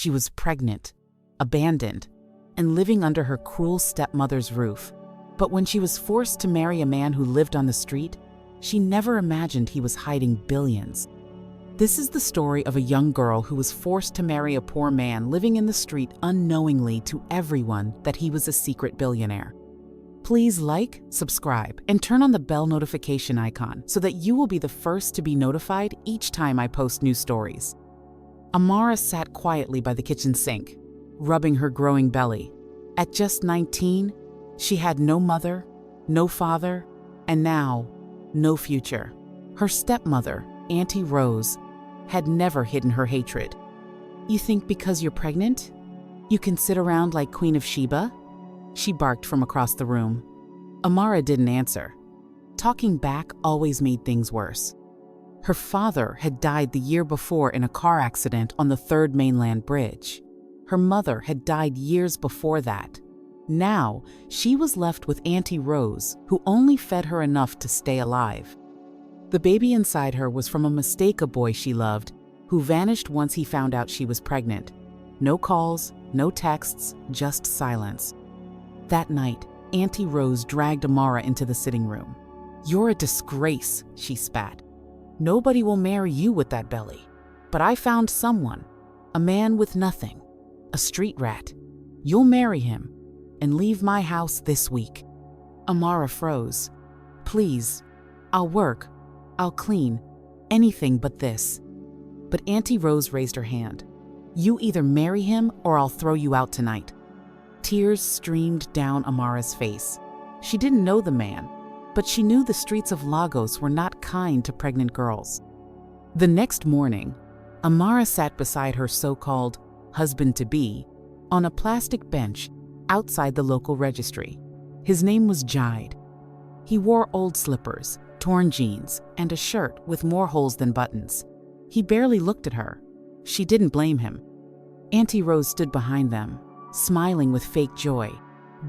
She was pregnant, abandoned, and living under her cruel stepmother's roof. But when she was forced to marry a man who lived on the street, she never imagined he was hiding billions. This is the story of a young girl who was forced to marry a poor man living in the street unknowingly to everyone that he was a secret billionaire. Please like, subscribe, and turn on the bell notification icon so that you will be the first to be notified each time I post new stories. Amara sat quietly by the kitchen sink, rubbing her growing belly. At just 19, she had no mother, no father, and now, no future. Her stepmother, Auntie Rose, had never hidden her hatred. "You think because you're pregnant, you can sit around like Queen of Sheba?" She barked from across the room. Amara didn't answer. Talking back always made things worse. Her father had died the year before in a car accident on the Third Mainland Bridge. Her mother had died years before that. Now, she was left with Auntie Rose, who only fed her enough to stay alive. The baby inside her was from a mistake, a boy she loved, who vanished once he found out she was pregnant. No calls, no texts, just silence. That night, Auntie Rose dragged Amara into the sitting room. "You're a disgrace," she spat. "Nobody will marry you with that belly. But I found someone, a man with nothing, a street rat. You'll marry him and leave my house this week." Amara froze. "Please, I'll work, I'll clean, anything but this." But Auntie Rose raised her hand. "You either marry him or I'll throw you out tonight." Tears streamed down Amara's face. She didn't know the man, but she knew the streets of Lagos were not kind to pregnant girls. The next morning, Amara sat beside her so-called husband-to-be on a plastic bench outside the local registry. His name was Jide. He wore old slippers, torn jeans, and a shirt with more holes than buttons. He barely looked at her. She didn't blame him. Auntie Rose stood behind them, smiling with fake joy.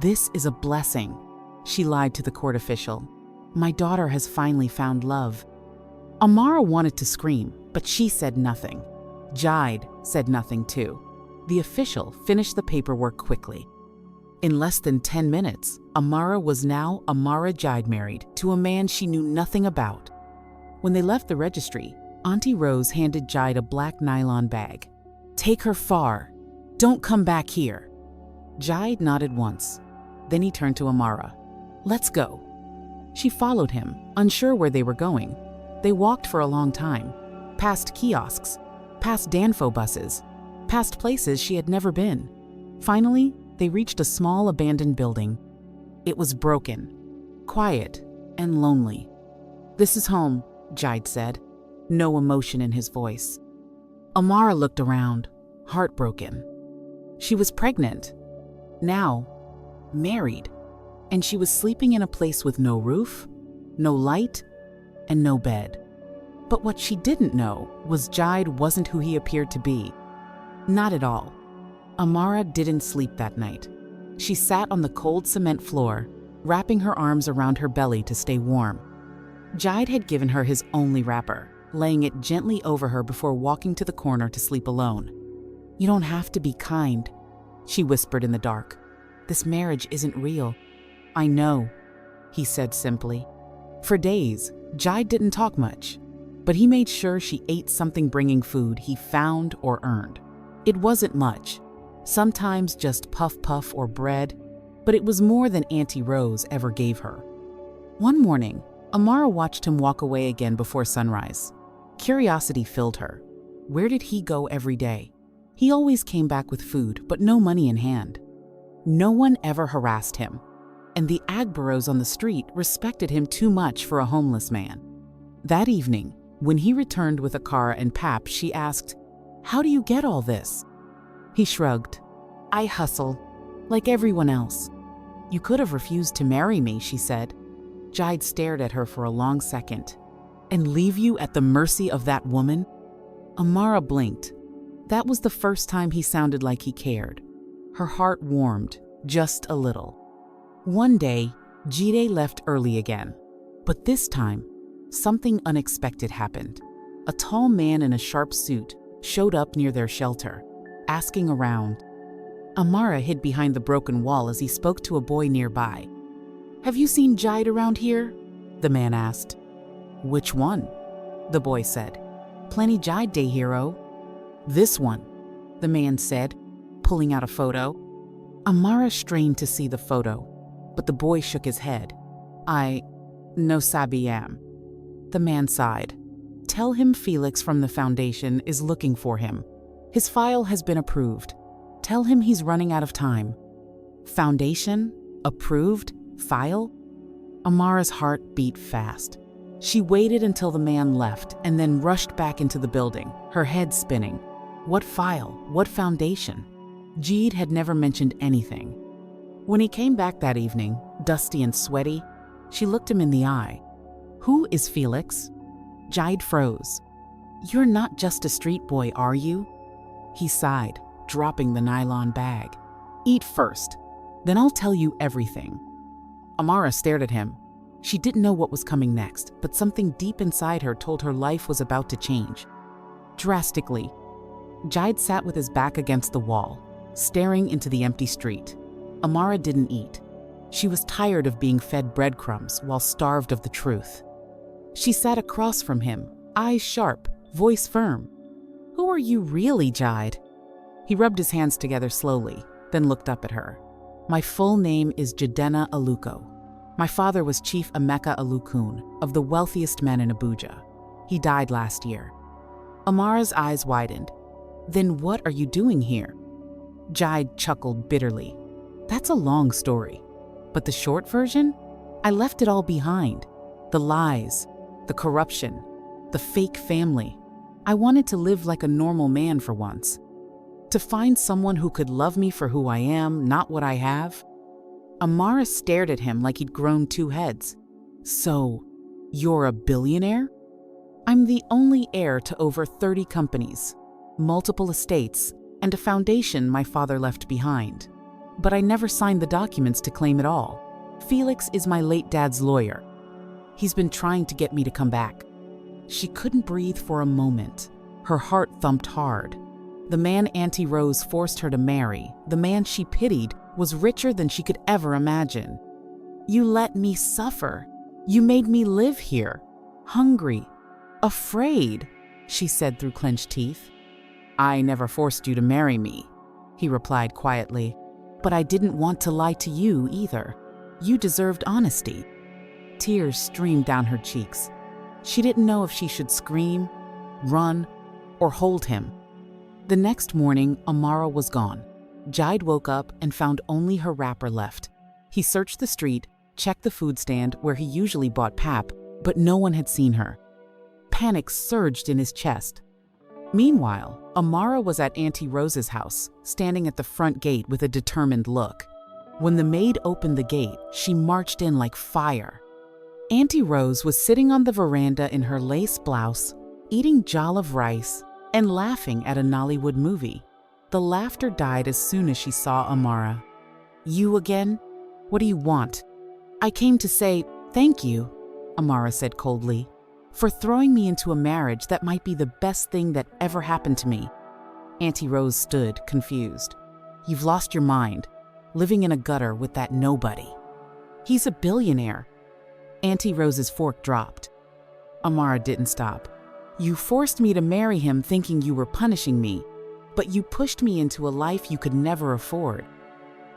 "This is a blessing," she lied to the court official. "My daughter has finally found love." Amara wanted to scream, but she said nothing. Jide said nothing too. The official finished the paperwork quickly. In less than 10 minutes, Amara was now Amara Jide married to a man she knew nothing about. When they left the registry, Auntie Rose handed Jide a black nylon bag. "Take her far. Don't come back here." Jide nodded once. Then he turned to Amara. "Let's go." She followed him, unsure where they were going. They walked for a long time, past kiosks, past Danfo buses, past places she had never been. Finally, they reached a small abandoned building. It was broken, quiet, and lonely. "This is home," Jide said, no emotion in his voice. Amara looked around, heartbroken. She was pregnant, now married, and she was sleeping in a place with no roof, no light, and no bed. But what she didn't know was Jide wasn't who he appeared to be. Not at all. Amara didn't sleep that night. She sat on the cold cement floor, wrapping her arms around her belly to stay warm. Jide had given her his only wrapper, laying it gently over her before walking to the corner to sleep alone. "You don't have to be kind," she whispered in the dark. "This marriage isn't real." "I know," he said simply. For days, Jide didn't talk much, but he made sure she ate something bringing food he found or earned. It wasn't much, sometimes just puff-puff or bread, but it was more than Auntie Rose ever gave her. One morning, Amara watched him walk away again before sunrise. Curiosity filled her. Where did he go every day? He always came back with food, but no money in hand. No one ever harassed him, and the Agboros on the street respected him too much for a homeless man. That evening, when he returned with a car and pap, she asked, "How do you get all this?" He shrugged. "I hustle, like everyone else." "You could have refused to marry me," she said. Jide stared at her for a long second. "And leave you at the mercy of that woman?" Amara blinked. That was the first time he sounded like he cared. Her heart warmed, just a little. One day, Jide left early again. But this time, something unexpected happened. A tall man in a sharp suit showed up near their shelter. asking around. Amara hid behind the broken wall as he spoke to a boy nearby. "Have you seen Jide around here?" the man asked. "Which one?" the boy said. "Plenty Jide Day, hero." "This one," the man said, pulling out a photo. Amara strained to see the photo, but the boy shook his head. "I no sabi am." The man sighed. "Tell him Felix from the Foundation is looking for him. His file has been approved. Tell him he's running out of time." Foundation? Approved? File? Amara's heart beat fast. She waited until the man left and then rushed back into the building, her head spinning. What file? What foundation? Jide had never mentioned anything. When he came back that evening, dusty and sweaty, she looked him in the eye. "Who is Felix?" Jide froze. "You're not just a street boy, are you?" He sighed, dropping the nylon bag. "Eat first, then I'll tell you everything." Amara stared at him. She didn't know what was coming next, but something deep inside her told her life was about to change. Drastically. Jide sat with his back against the wall, staring into the empty street. Amara didn't eat. She was tired of being fed breadcrumbs while starved of the truth. She sat across from him, eyes sharp, voice firm. "Who are you really, Jide?" He rubbed his hands together slowly, then looked up at her. "My full name is Jidenna Aluko. My father was Chief Emeka Alukun, of the wealthiest men in Abuja. He died last year." Amara's eyes widened. "Then what are you doing here?" Jide chuckled bitterly. "That's a long story. But the short version? I left it all behind. The lies, the corruption, the fake family. I wanted to live like a normal man for once. To find someone who could love me for who I am, not what I have." Amara stared at him like he'd grown two heads. "So, you're a billionaire?" "I'm the only heir to over 30 companies, multiple estates, and a foundation my father left behind. But I never signed the documents to claim it all. Felix is my late dad's lawyer. He's been trying to get me to come back." She couldn't breathe for a moment. Her heart thumped hard. The man Auntie Rose forced her to marry, the man she pitied, was richer than she could ever imagine. "You let me suffer. You made me live here. Hungry. Afraid," she said through clenched teeth. "I never forced you to marry me," he replied quietly. "But I didn't want to lie to you either. You deserved honesty." Tears streamed down her cheeks. She didn't know if she should scream, run, or hold him. The next morning, Amara was gone. Jide woke up and found only her wrapper left. He searched the street, checked the food stand where he usually bought pap, but no one had seen her. Panic surged in his chest. Meanwhile, Amara was at Auntie Rose's house, standing at the front gate with a determined look. When the maid opened the gate, she marched in like fire. Auntie Rose was sitting on the veranda in her lace blouse, eating jollof rice, and laughing at a Nollywood movie. The laughter died as soon as she saw Amara. "You again? What do you want?" "I came to say thank you," Amara said coldly, "for throwing me into a marriage that might be the best thing that ever happened to me." Auntie Rose stood, confused. "You've lost your mind, living in a gutter with that nobody. He's a billionaire." Auntie Rose's fork dropped. Amara didn't stop. "You forced me to marry him thinking you were punishing me, but you pushed me into a life you could never afford."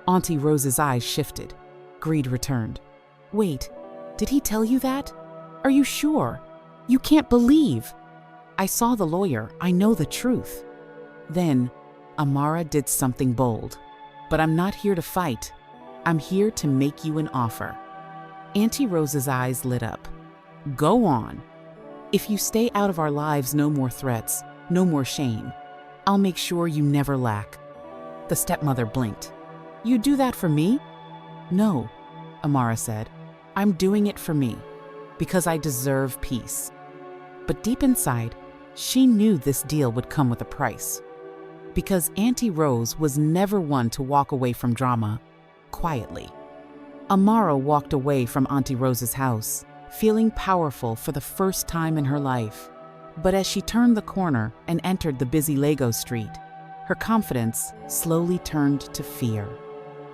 Auntie Rose's eyes shifted. Greed returned. "Wait, did he tell you that? Are you sure? You can't believe." "I saw the lawyer. I know the truth." Then, Amara did something bold. "But I'm not here to fight. I'm here to make you an offer." Auntie Rose's eyes lit up. "Go on. If you stay out of our lives, no more threats, no more shame. I'll make sure you never lack." The stepmother blinked. "You do that for me?" "No," Amara said. "I'm doing it for me, because I deserve peace." But deep inside, she knew this deal would come with a price. Because Auntie Rose was never one to walk away from drama quietly. Amara walked away from Auntie Rose's house, feeling powerful for the first time in her life. But as she turned the corner and entered the busy Lagos street, Her confidence slowly turned to fear.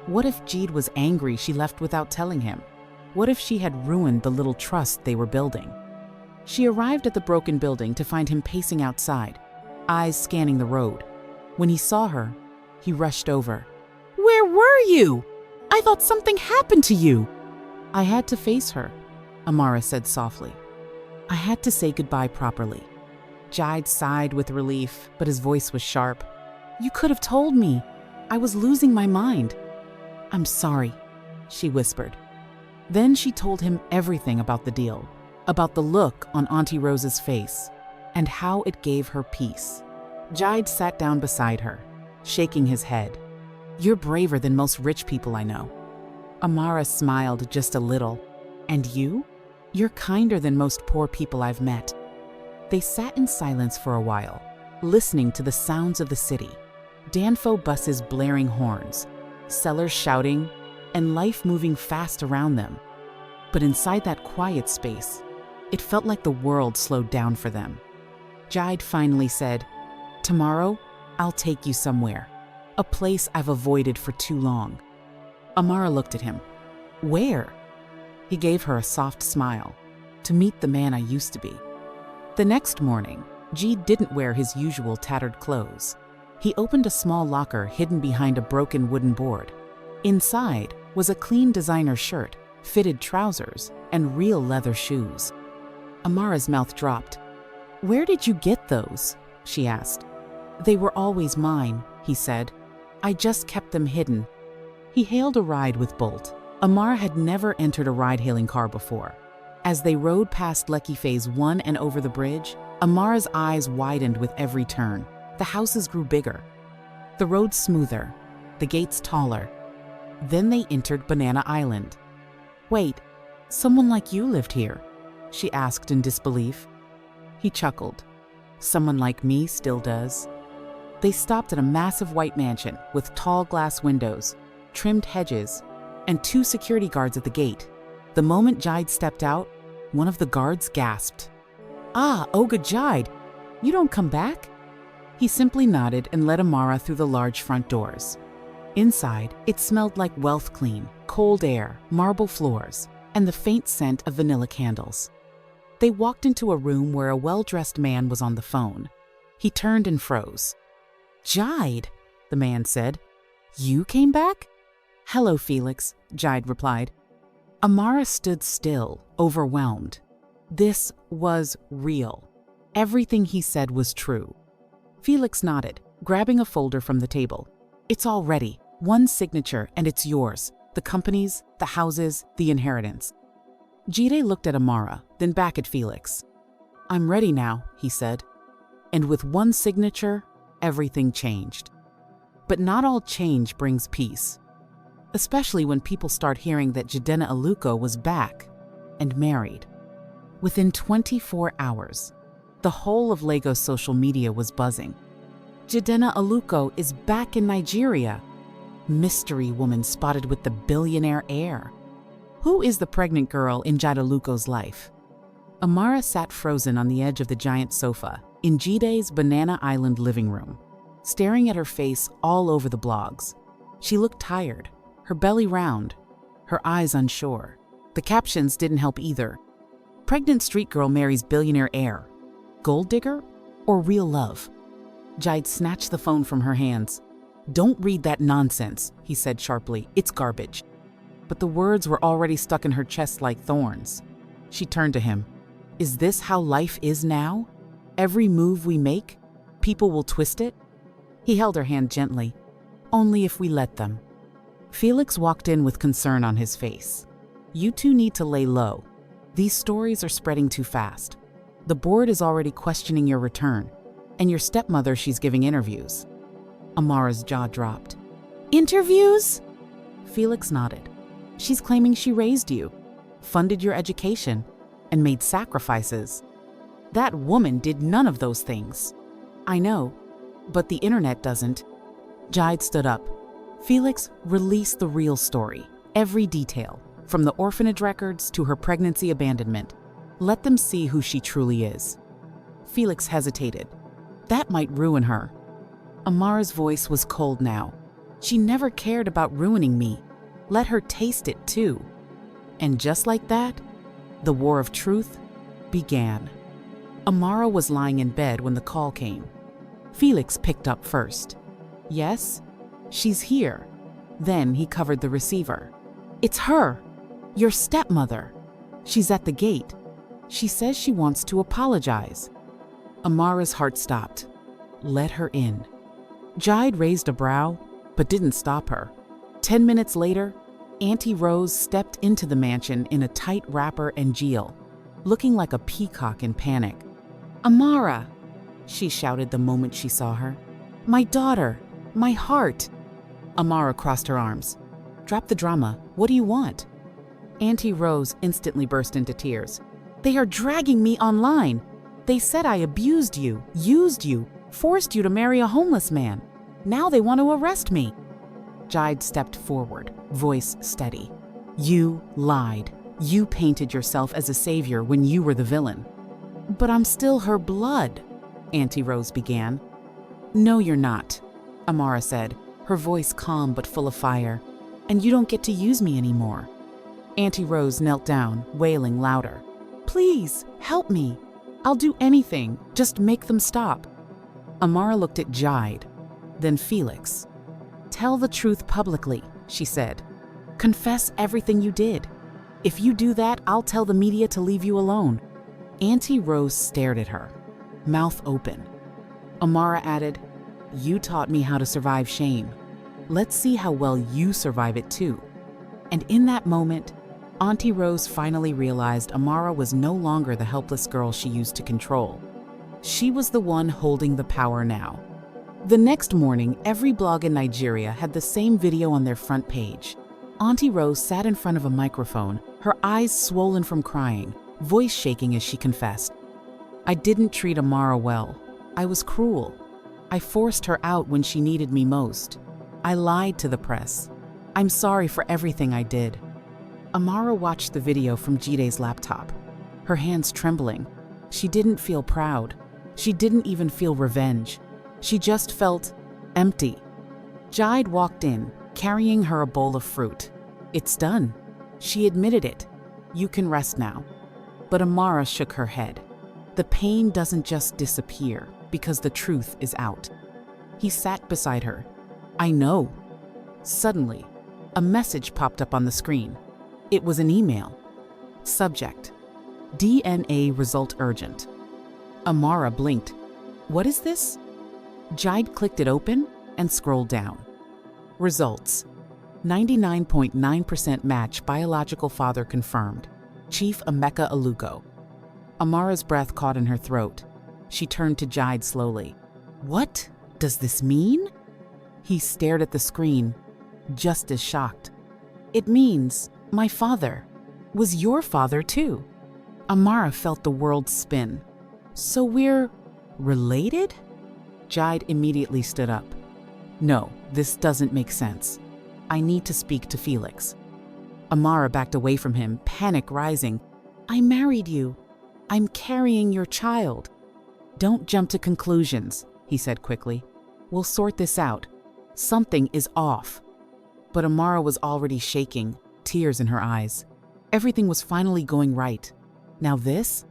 What if Jeed was angry she left without telling him? What if she had ruined the little trust they were building? She arrived at the broken building to find him pacing outside, eyes scanning the road. When he saw her, he rushed over. "Where were you? I thought something happened to you." "I had to face her," Amara said softly. "I had to say goodbye properly." Jeed sighed with relief, but his voice was sharp. "You could have told me. I was losing my mind." "I'm sorry," she whispered. Then she told him everything about the deal, about the look on Auntie Rose's face, and how it gave her peace. Jeed sat down beside her, shaking his head. "You're braver than most rich people I know." Amara smiled just a little. "And you? You're kinder than most poor people I've met." They sat in silence for a while, listening to the sounds of the city. Danfo buses blaring horns, sellers shouting, and life moving fast around them. But inside that quiet space, it felt like the world slowed down for them. Jeed finally said, "Tomorrow, I'll take you somewhere, a place I've avoided for too long." Amara looked at him. "Where?" He gave her a soft smile. "To meet the man I used to be." The next morning, Jeed didn't wear his usual tattered clothes. He opened a small locker hidden behind a broken wooden board. Inside was a clean designer shirt, fitted trousers, and real leather shoes. Amara's mouth dropped. "Where did you get those?" she asked. "They were always mine," he said. "I just kept them hidden." He hailed a ride with Bolt. Amara had never entered a ride-hailing car before. As they rode past Lucky Phase 1 and over the bridge, Amara's eyes widened with every turn. The houses grew bigger, the roads smoother, the gates taller. Then they entered Banana Island. "Wait, someone like you lived here?" she asked in disbelief. He chuckled. "Someone like me still does." They stopped at a massive white mansion with tall glass windows, trimmed hedges, and 2 security guards at the gate. The moment Jeed stepped out, one of the guards gasped. "Ah, Oga Jeed, you don't come back?" He simply nodded and led Amara through the large front doors. Inside, it smelled like wealth clean, cold air, marble floors, and the faint scent of vanilla candles. They walked into a room where a well-dressed man was on the phone. He turned and froze. "Jeed," the man said. "You came back?" "Hello, Felix," Jeed replied. Amara stood still, overwhelmed. This was real. Everything he said was true. Felix nodded, grabbing a folder from the table. "It's all ready. 1 signature and it's yours. The companies, the houses, the inheritance." Jide looked at Amara, then back at Felix. "I'm ready now," he said. And with 1 signature, everything changed. But not all change brings peace. Especially when people start hearing that Jidenna Aluko was back and married. Within 24 hours, the whole of Lagos social media was buzzing. "Jidenna Aluko is back in Nigeria. Mystery woman spotted with the billionaire heir." Who is the pregnant girl in Jide Aluko's life? Amara sat frozen on the edge of the giant sofa in Jide's Banana Island living room, staring at her face all over the blogs. She looked tired, her belly round, her eyes unsure. The captions didn't help either. "Pregnant street girl marries billionaire heir. Gold digger or real love?" Jide snatched the phone from her hands. "Don't read that nonsense," he said sharply. "It's garbage." But the words were already stuck in her chest like thorns. She turned to him. "Is this how life is now? Every move we make, people will twist it?" He held her hand gently. "Only if we let them." Felix walked in with concern on his face. "You two need to lay low. These stories are spreading too fast. The board is already questioning your return, and your stepmother, she's giving interviews." Amara's jaw dropped. "Interviews?" Felix nodded. "She's claiming she raised you, funded your education, and made sacrifices. That woman did none of those things." "I know, but the internet doesn't." Jide stood up. "Felix, release the real story, every detail, from the orphanage records to her pregnancy abandonment. Let them see who she truly is." Felix hesitated. "That might ruin her." Amara's voice was cold now. She never cared about ruining me. Let her taste it too. And just like that, the war of truth began. Amara was lying in bed when the call came. Felix picked up first. Yes, she's here. Then he covered the receiver. It's her, your stepmother. She's at the gate. She says she wants to apologize. Amara's heart stopped. Let her in. Jide raised a brow, but didn't stop her. 10 minutes later, Auntie Rose stepped into the mansion in a tight wrapper and gill, looking like a peacock in panic. Amara, she shouted the moment she saw her. My daughter, my heart. Amara crossed her arms. Drop the drama. What do you want? Auntie Rose instantly burst into tears. They are dragging me online. They said I abused you, used you, forced you to marry a homeless man. Now they want to arrest me. Jide stepped forward, voice steady. You lied. You painted yourself as a savior when you were the villain. But I'm still her blood, Auntie Rose began. No, you're not, Amara said, her voice calm but full of fire. And you don't get to use me anymore. Auntie Rose knelt down, wailing louder. Please, help me. I'll do anything. Just make them stop. Amara looked at Jide, then Felix. Tell the truth publicly, she said. Confess everything you did. If you do that, I'll tell the media to leave you alone. Auntie Rose stared at her, mouth open. Amara added, You taught me how to survive shame. Let's see how well you survive it too. And in that moment, Auntie Rose finally realized Amara was no longer the helpless girl she used to control. She was the one holding the power now. The next morning, every blog in Nigeria had the same video on their front page. Auntie Rose sat in front of a microphone, her eyes swollen from crying, voice shaking as she confessed. I didn't treat Amara well. I was cruel. I forced her out when she needed me most. I lied to the press. I'm sorry for everything I did. Amara watched the video from Jide's laptop, her hands trembling. She didn't feel proud. She didn't even feel revenge. She just felt empty. Jide walked in, carrying her a bowl of fruit. It's done. She admitted it. You can rest now. But Amara shook her head. The pain doesn't just disappear because the truth is out. He sat beside her. I know. Suddenly, a message popped up on the screen. It was an email. Subject: DNA result urgent. Amara blinked. What is this? Jide clicked it open and scrolled down. Results: 99.9% match, biological father confirmed. Chief Emeka Alugo. Amara's breath caught in her throat. She turned to Jide slowly. What does this mean? He stared at the screen, just as shocked. It means my father was your father too. Amara felt the world spin. So we're related? Jide immediately stood up. No, this doesn't make sense. I need to speak to Felix. Amara backed away from him, panic rising. I married you. I'm carrying your child. Don't jump to conclusions, he said quickly. We'll sort this out. Something is off. But Amara was already shaking, tears in her eyes. Everything was finally going right. Now this?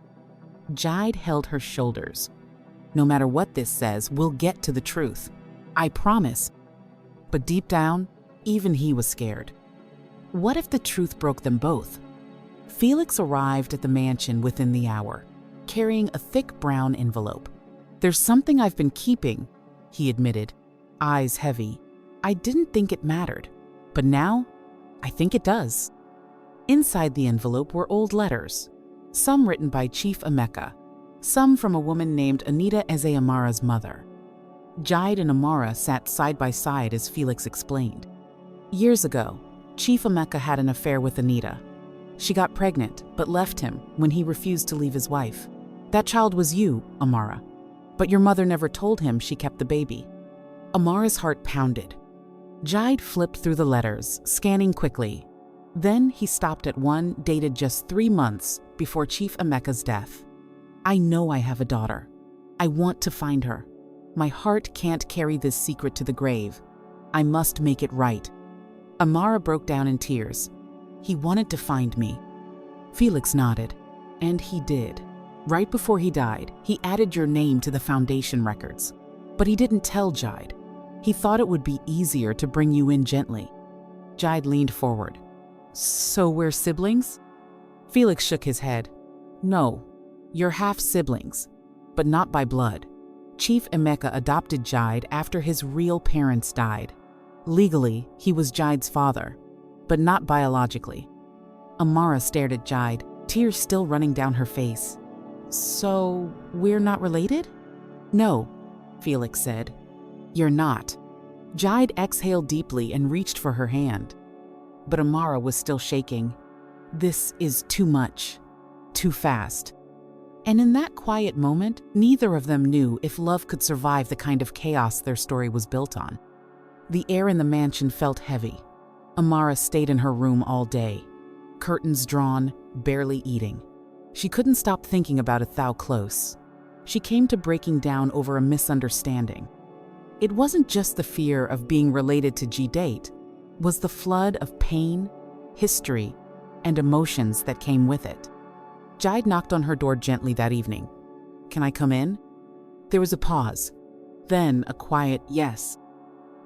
Jide held her shoulders. No matter what this says, we'll get to the truth. I promise. But deep down, even he was scared. What if the truth broke them both? Felix arrived at the mansion within the hour, carrying a thick brown envelope. There's something I've been keeping, he admitted, eyes heavy. I didn't think it mattered, but now I think it does. Inside the envelope were old letters, some written by Chief Emeka, some from a woman named Anita Eze Amara's mother. Jide and Amara sat side by side as Felix explained. Years ago, Chief Emeka had an affair with Anita. She got pregnant, but left him when he refused to leave his wife. That child was you, Amara. But your mother never told him she kept the baby. Amara's heart pounded. Jide flipped through the letters, scanning quickly. Then he stopped at one dated just 3 months before Chief Emeka's death. I know I have a daughter. I want to find her. My heart can't carry this secret to the grave. I must make it right. Amara broke down in tears. He wanted to find me. Felix nodded. And he did. Right before he died, he added your name to the foundation records. But he didn't tell Jide. He thought it would be easier to bring you in gently. Jide leaned forward. So we're siblings? Felix shook his head. No, you're half-siblings, but not by blood. Chief Emeka adopted Jide after his real parents died. Legally, he was Jide's father, but not biologically. Amara stared at Jide, tears still running down her face. So, we're not related? No, Felix said. You're not. Jide exhaled deeply and reached for her hand. But Amara was still shaking. This is too much. Too fast. And in that quiet moment, neither of them knew if love could survive the kind of chaos their story was built on. The air in the mansion felt heavy. Amara stayed in her room all day. Curtains drawn, barely eating. She couldn't stop thinking about Ethau close. She came to breaking down over a misunderstanding. It wasn't just the fear of being related to Jide, was the flood of pain, history, and emotions that came with it. Jide knocked on her door gently that evening. Can I come in? There was a pause, then a quiet yes.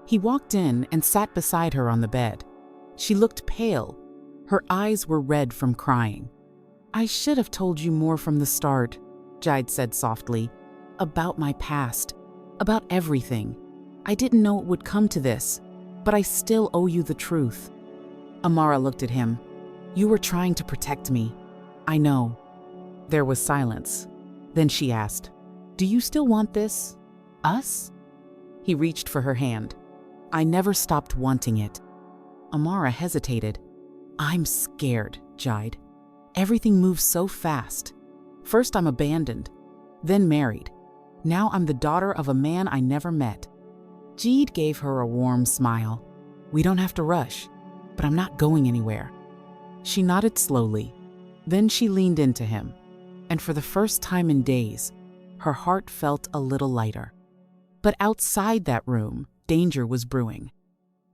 He walked in and sat beside her on the bed. She looked pale. Her eyes were red from crying. I should have told you more from the start, Jide said softly. About my past, about everything. I didn't know it would come to this, but I still owe you the truth. Amara looked at him. You were trying to protect me. I know. There was silence. Then she asked, do you still want this? Us? He reached for her hand. I never stopped wanting it. Amara hesitated. I'm scared, Jide. Everything moves so fast. First I'm abandoned, then married. Now I'm the daughter of a man I never met. Jide gave her a warm smile. We don't have to rush, but I'm not going anywhere. She nodded slowly. Then she leaned into him, and for the first time in days, her heart felt a little lighter. But outside that room, danger was brewing.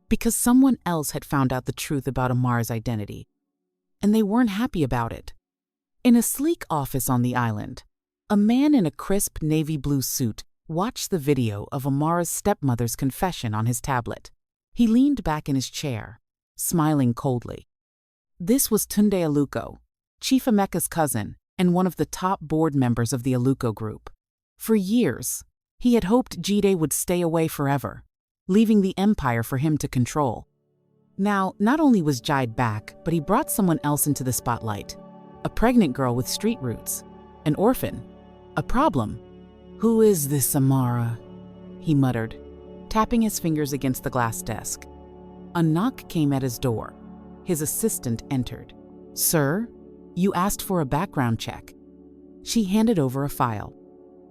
Because someone else had found out the truth about Amara's identity, and they weren't happy about it. In a sleek office on the island, a man in a crisp navy blue suit watched the video of Amara's stepmother's confession on his tablet. He leaned back in his chair, smiling coldly. This was Tunde Aluko, Chief Emeka's cousin and one of the top board members of the Aluko Group. For years, he had hoped Jide would stay away forever, leaving the empire for him to control. Now, not only was Jide back, but he brought someone else into the spotlight. A pregnant girl with street roots. An orphan. A problem. Who is this Amara? He muttered, tapping his fingers against the glass desk. A knock came at his door. His assistant entered. Sir, you asked for a background check. She handed over a file.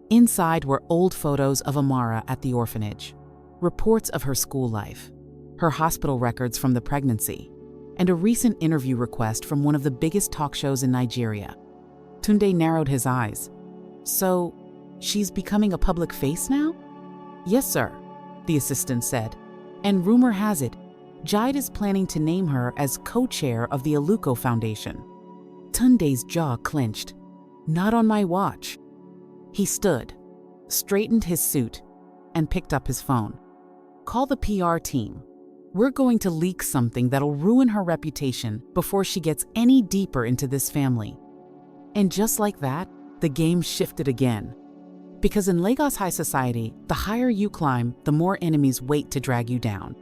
Inside were old photos of Amara at the orphanage, reports of her school life, her hospital records from the pregnancy, and a recent interview request from one of the biggest talk shows in Nigeria. Tunde narrowed his eyes. So, she's becoming a public face now? Yes, sir, the assistant said. And rumor has it, Jide is planning to name her as co-chair of the Aluko Foundation. Tunde's jaw clenched. Not on my watch. He stood, straightened his suit, and picked up his phone. Call the PR team. We're going to leak something that'll ruin her reputation before she gets any deeper into this family. And just like that, the game shifted again. Because in Lagos high society, the higher you climb, the more enemies wait to drag you down.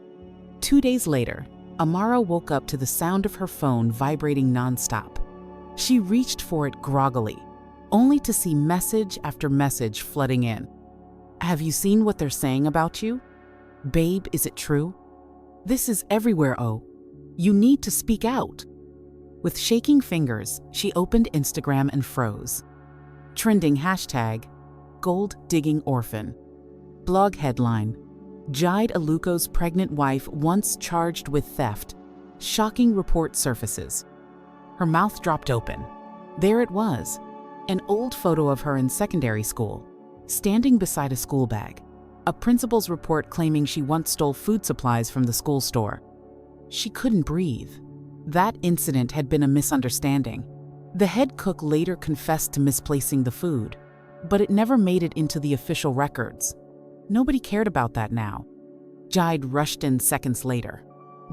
2 days later, Amara woke up to the sound of her phone vibrating nonstop. She reached for it groggily, only to see message after message flooding in. Have you seen what they're saying about you? Babe, is it true? This is everywhere, oh. You need to speak out. With shaking fingers, she opened Instagram and froze. Trending hashtag, gold digging orphan. Blog headline, Jide Aluko's pregnant wife once charged with theft. Shocking report surfaces. Her mouth dropped open. There it was, an old photo of her in secondary school, standing beside a school bag. a principal's report claiming she once stole food supplies from the school store. She couldn't breathe. That incident had been a misunderstanding. The head cook later confessed to misplacing the food, but it never made it into the official records. Nobody cared about that now. Jide rushed in seconds later.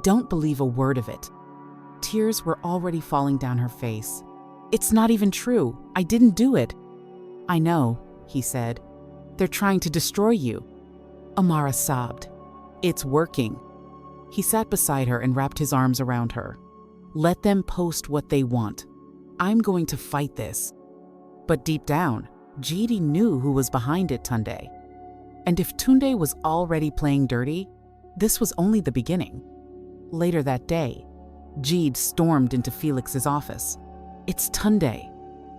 Don't believe a word of it. Tears were already falling down her face. It's not even true. I didn't do it. I know, he said. They're trying to destroy you. Amara sobbed. It's working. He sat beside her and wrapped his arms around her. Let them post what they want. I'm going to fight this. But deep down, Jide knew who was behind it, Tunde. And if Tunde was already playing dirty, this was only the beginning. Later that day, Jide stormed into Felix's office. It's Tunde.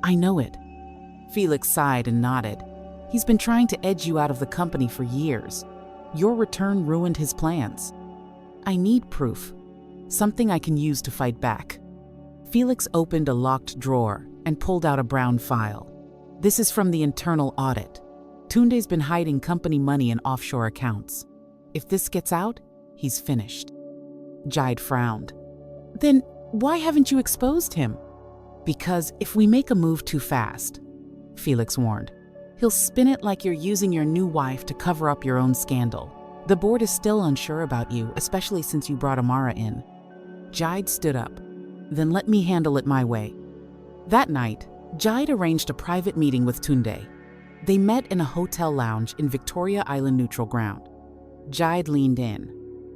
I know it. Felix sighed and nodded. He's been trying to edge you out of the company for years. Your return ruined his plans. I need proof. Something I can use to fight back. Felix opened a locked drawer and pulled out a brown file. This is from the internal audit. Tunde's been hiding company money in offshore accounts. If this gets out, he's finished. Jide frowned. Then why haven't you exposed him? Because if we make a move too fast, Felix warned, he'll spin it like you're using your new wife to cover up your own scandal. The board is still unsure about you, especially since you brought Amara in. Jide stood up. Then let me handle it my way. That night, Jide arranged a private meeting with Tunde. They met in a hotel lounge in Victoria Island neutral ground. Jide leaned in.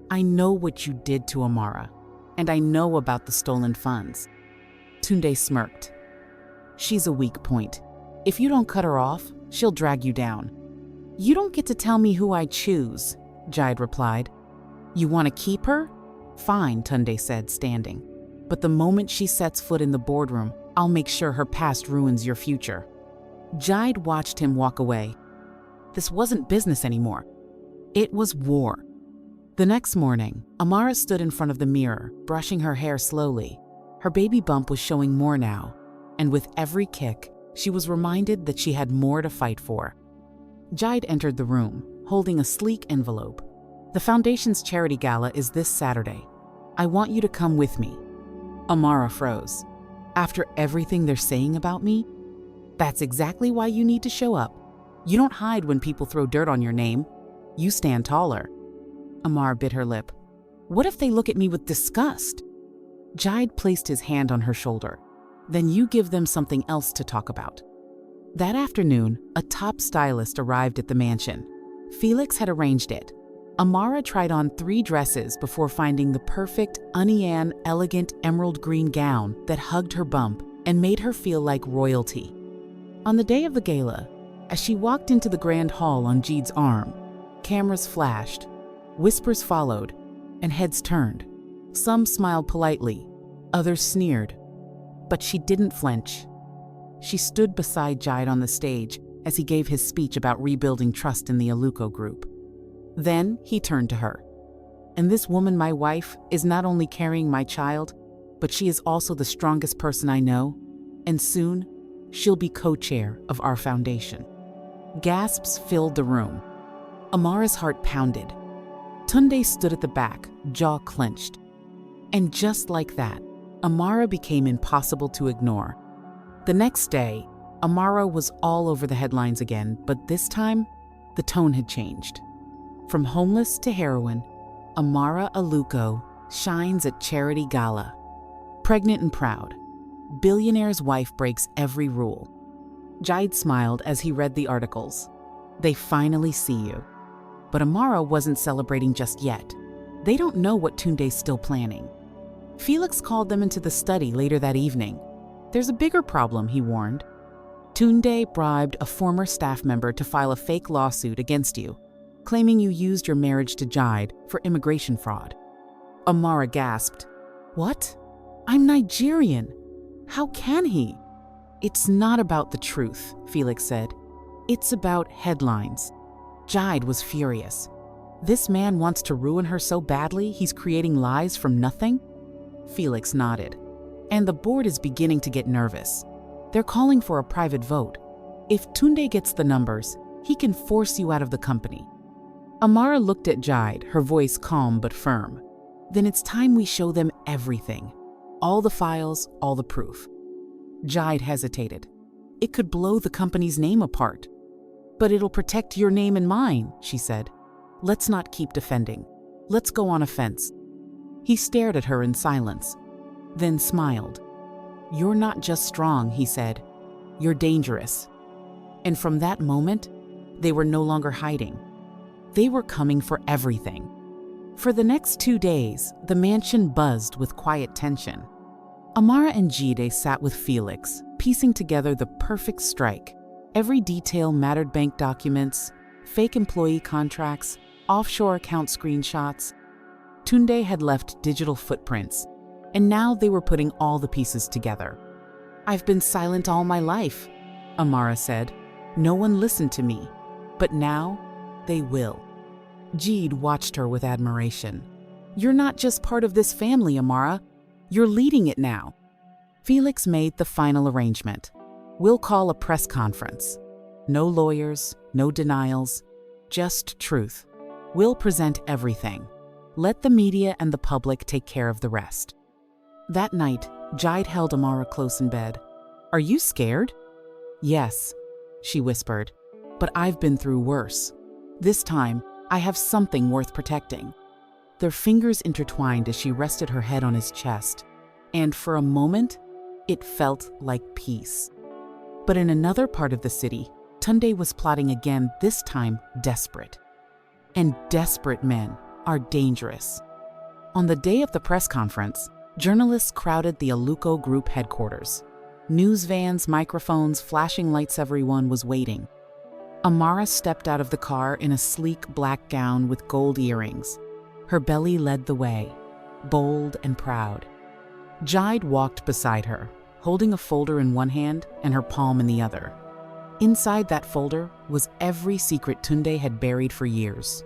I know what you did to Amara, and I know about the stolen funds. Tunde smirked. She's a weak point. If you don't cut her off, she'll drag you down. You don't get to tell me who I choose, Jide replied. You want to keep her? Fine, Tunde said, standing. But the moment she sets foot in the boardroom, I'll make sure her past ruins your future. Jide watched him walk away. This wasn't business anymore. It was war. The next morning, Amara stood in front of the mirror, brushing her hair slowly. Her baby bump was showing more now, and with every kick, she was reminded that she had more to fight for. Jide entered the room, holding a sleek envelope. The foundation's charity gala is this Saturday. I want you to come with me. Amara froze. After everything they're saying about me? That's exactly why you need to show up. You don't hide when people throw dirt on your name. You stand taller. Amara bit her lip. What if they look at me with disgust? Jide placed his hand on her shoulder. Then you give them something else to talk about. That afternoon, a top stylist arrived at the mansion. Felix had arranged it. Amara tried on 3 dresses before finding the perfect, unean, elegant emerald green gown that hugged her bump and made her feel like royalty. On the day of the gala, as she walked into the grand hall on Jide's arm, cameras flashed, whispers followed, and heads turned. Some smiled politely, others sneered. But she didn't flinch. She stood beside Jide on the stage as he gave his speech about rebuilding trust in the Aluko group. Then he turned to her. And this woman, my wife, is not only carrying my child, but she is also the strongest person I know, and soon she'll be co-chair of our foundation. Gasps filled the room. Amara's heart pounded. Tunde stood at the back, jaw clenched. And just like that, Amara became impossible to ignore. The next day, Amara was all over the headlines again, but this time, the tone had changed. From homeless to heroine, Amara Aluko shines at charity gala. Pregnant and proud, Billionaire's wife breaks every rule. Jide smiled as he read the articles. They finally see you. But Amara wasn't celebrating just yet. They don't know what Tunde's still planning. Felix called them into the study later that evening. There's a bigger problem, he warned. Tunde bribed a former staff member to file a fake lawsuit against you, claiming you used your marriage to Jide for immigration fraud. Amara gasped. What? I'm Nigerian. How can he? It's not about the truth, Felix said. It's about headlines. Jide was furious. This man wants to ruin her so badly he's creating lies from nothing? Felix nodded. And the board is beginning to get nervous. They're calling for a private vote. If Tunde gets the numbers, he can force you out of the company. Amara looked at Jide, her voice calm but firm. Then it's time we show them everything. All the files, all the proof. Jide hesitated. It could blow the company's name apart. But it'll protect your name and mine, she said. Let's not keep defending. Let's go on offense. He stared at her in silence, then smiled. You're not just strong, he said. You're dangerous. And from that moment, they were no longer hiding. They were coming for everything. For the next 2 days, the mansion buzzed with quiet tension. Amara and Jide sat with Felix, piecing together the perfect strike. Every detail mattered: bank documents, fake employee contracts, offshore account screenshots. Tunde had left digital footprints, and now they were putting all the pieces together. I've been silent all my life, Amara said. No one listened to me, but now they will. Jide watched her with admiration. You're not just part of this family, Amara. You're leading it now. Felix made the final arrangement. We'll call a press conference. No lawyers, no denials, just truth. We'll present everything. Let the media and the public take care of the rest. That night, Jide held Amara close in bed. Are you scared? Yes, she whispered, but I've been through worse. This time, I have something worth protecting. Their fingers intertwined as she rested her head on his chest, and for a moment, it felt like peace. But in another part of the city, Tunde was plotting again, this time desperate. And desperate men are dangerous. On the day of the press conference, journalists crowded the Aluko Group headquarters. News vans, microphones, flashing lights, everyone was waiting. Amara stepped out of the car in a sleek black gown with gold earrings. Her belly led the way, bold and proud. Jide walked beside her, holding a folder in one hand and her palm in the other. Inside that folder was every secret Tunde had buried for years.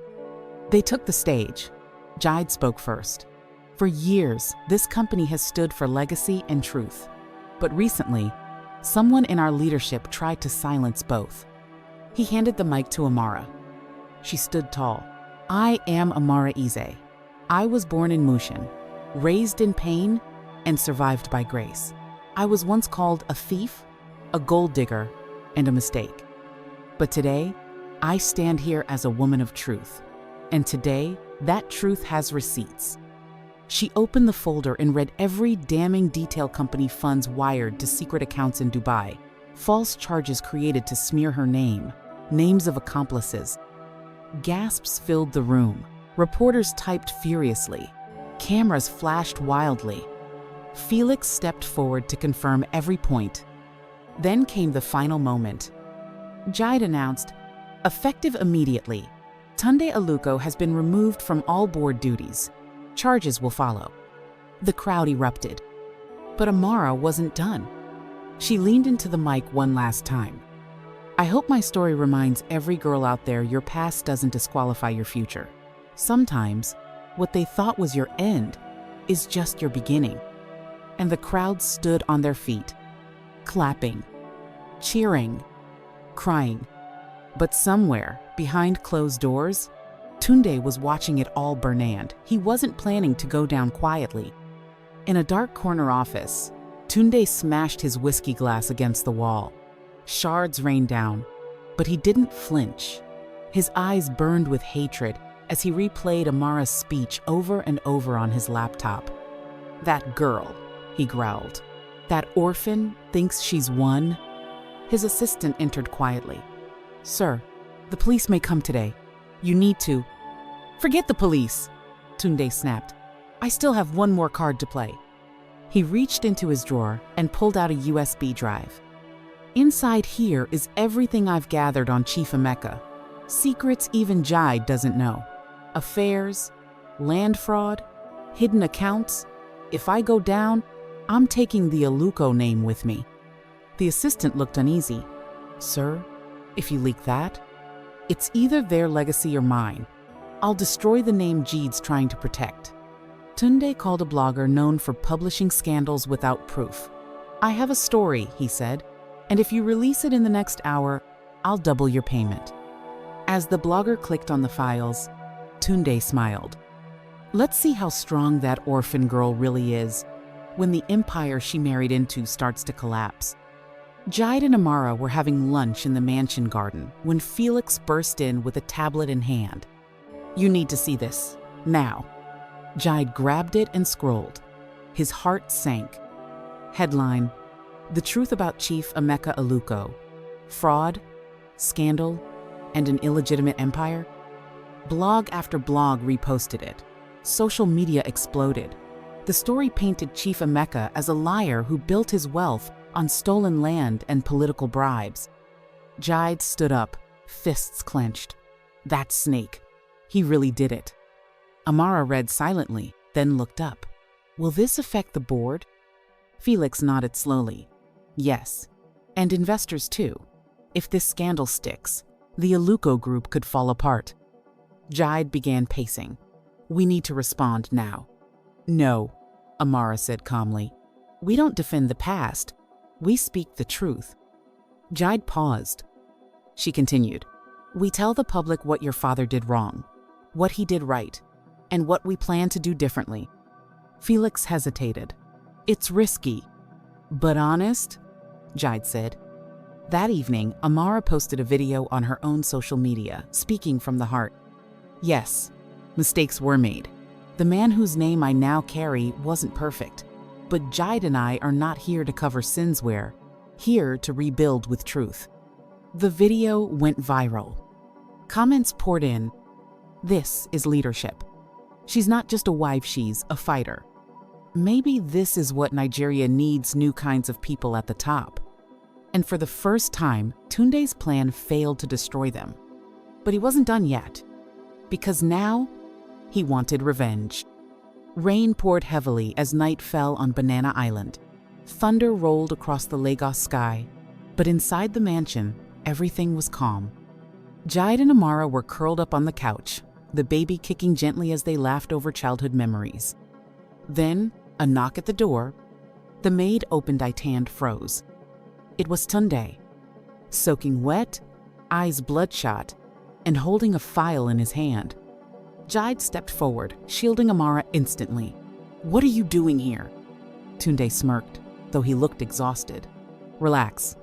They took the stage. Jide spoke first. For years, this company has stood for legacy and truth. But recently, someone in our leadership tried to silence both. He handed the mic to Amara. She stood tall. I am Amara Ize. I was born in Mushin, raised in pain, and survived by grace. I was once called a thief, a gold digger, and a mistake. But today, I stand here as a woman of truth. And today, that truth has receipts. She opened the folder and read every damning detail: company funds wired to secret accounts in Dubai, false charges created to smear her name, names of accomplices. Gasps filled the room. Reporters typed furiously. Cameras flashed wildly. Felix stepped forward to confirm every point. Then came the final moment. Jide announced, effective immediately, Tunde Aluko has been removed from all board duties. Charges will follow. The crowd erupted. But Amara wasn't done. She leaned into the mic one last time. I hope my story reminds every girl out there your past doesn't disqualify your future. Sometimes, what they thought was your end is just your beginning. And the crowd stood on their feet, clapping, cheering, crying. But somewhere, behind closed doors, Tunde was watching it all burn, and he wasn't planning to go down quietly. In a dark corner office, Tunde smashed his whiskey glass against the wall. Shards rained down, but he didn't flinch. His eyes burned with hatred as he replayed Amara's speech over and over on his laptop. That girl, he growled. That orphan thinks she's won. His assistant entered quietly. Sir, the police may come today. You need to. Forget the police, Tunde snapped. I still have one more card to play. He reached into his drawer and pulled out a USB drive. Inside here is everything I've gathered on Chief Emeka. Secrets even Jide doesn't know. Affairs, land fraud, hidden accounts. If I go down, I'm taking the Aluko name with me. The assistant looked uneasy. Sir, if you leak that, it's either their legacy or mine. I'll destroy the name Jide's trying to protect. Tunde called a blogger known for publishing scandals without proof. I have a story, he said, and if you release it in the next hour, I'll double your payment. As the blogger clicked on the files, Tunde smiled. Let's see how strong that orphan girl really is when the empire she married into starts to collapse. Jide and Amara were having lunch in the mansion garden when Felix burst in with a tablet in hand. You need to see this, now. Jide grabbed it and scrolled. His heart sank. Headline: The Truth About Chief Emeka Aluko. Fraud, Scandal, and an Illegitimate Empire? Blog after blog reposted it. Social media exploded. The story painted Chief Emeka as a liar who built his wealth on stolen land and political bribes. Jide stood up, fists clenched. That snake. He really did it. Amara read silently, then looked up. Will this affect the board? Felix nodded slowly. Yes, and investors too. If this scandal sticks, the Aluko group could fall apart. Jide began pacing. We need to respond now. No, Amara said calmly. We don't defend the past. We speak the truth. Jide paused. She continued. We tell the public what your father did wrong, what he did right, and what we plan to do differently. Felix hesitated. It's risky, but honest, Jide said. That evening, Amara posted a video on her own social media, speaking from the heart. Yes, mistakes were made. The man whose name I now carry wasn't perfect, but Jide and I are not here to cover sins. We're here to rebuild with truth. The video went viral. Comments poured in. This is leadership. She's not just a wife, she's a fighter. Maybe this is what Nigeria needs, new kinds of people at the top. And for the first time, Tunde's plan failed to destroy them. But he wasn't done yet, because now he wanted revenge. Rain poured heavily as night fell on Banana Island. Thunder rolled across the Lagos sky, but inside the mansion, everything was calm. Jide and Amara were curled up on the couch, the baby kicking gently as they laughed over childhood memories. Then, a knock at the door. The maid opened. Itand froze. It was Tunde, soaking wet, eyes bloodshot, and holding a file in his hand. Jide stepped forward, shielding Amara instantly. What are you doing here? Tunde smirked, though he looked exhausted. Relax.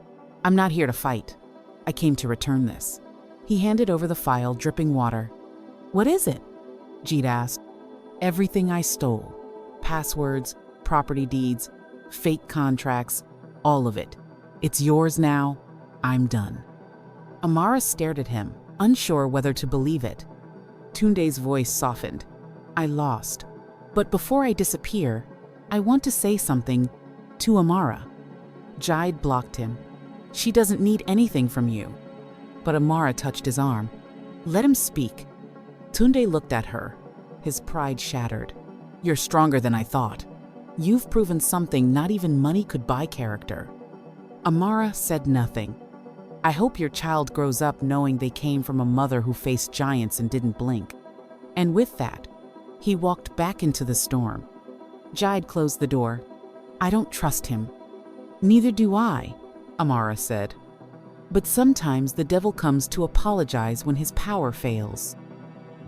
I'm not here to fight. I came to return this. He handed over the file, dripping water. What is it? Jide asked. Everything I stole. Passwords, property deeds, fake contracts, all of it. It's yours now. I'm done. Amara stared at him, unsure whether to believe it. Tunde's voice softened. I lost. But before I disappear, I want to say something to Amara. Jide blocked him. She doesn't need anything from you. But Amara touched his arm. Let him speak. Tunde looked at her, his pride shattered. You're stronger than I thought. You've proven something not even money could buy: character. Amara said nothing. I hope your child grows up knowing they came from a mother who faced giants and didn't blink. And with that, he walked back into the storm. Jide closed the door. I don't trust him. Neither do I, Amara said. But sometimes the devil comes to apologize when his power fails.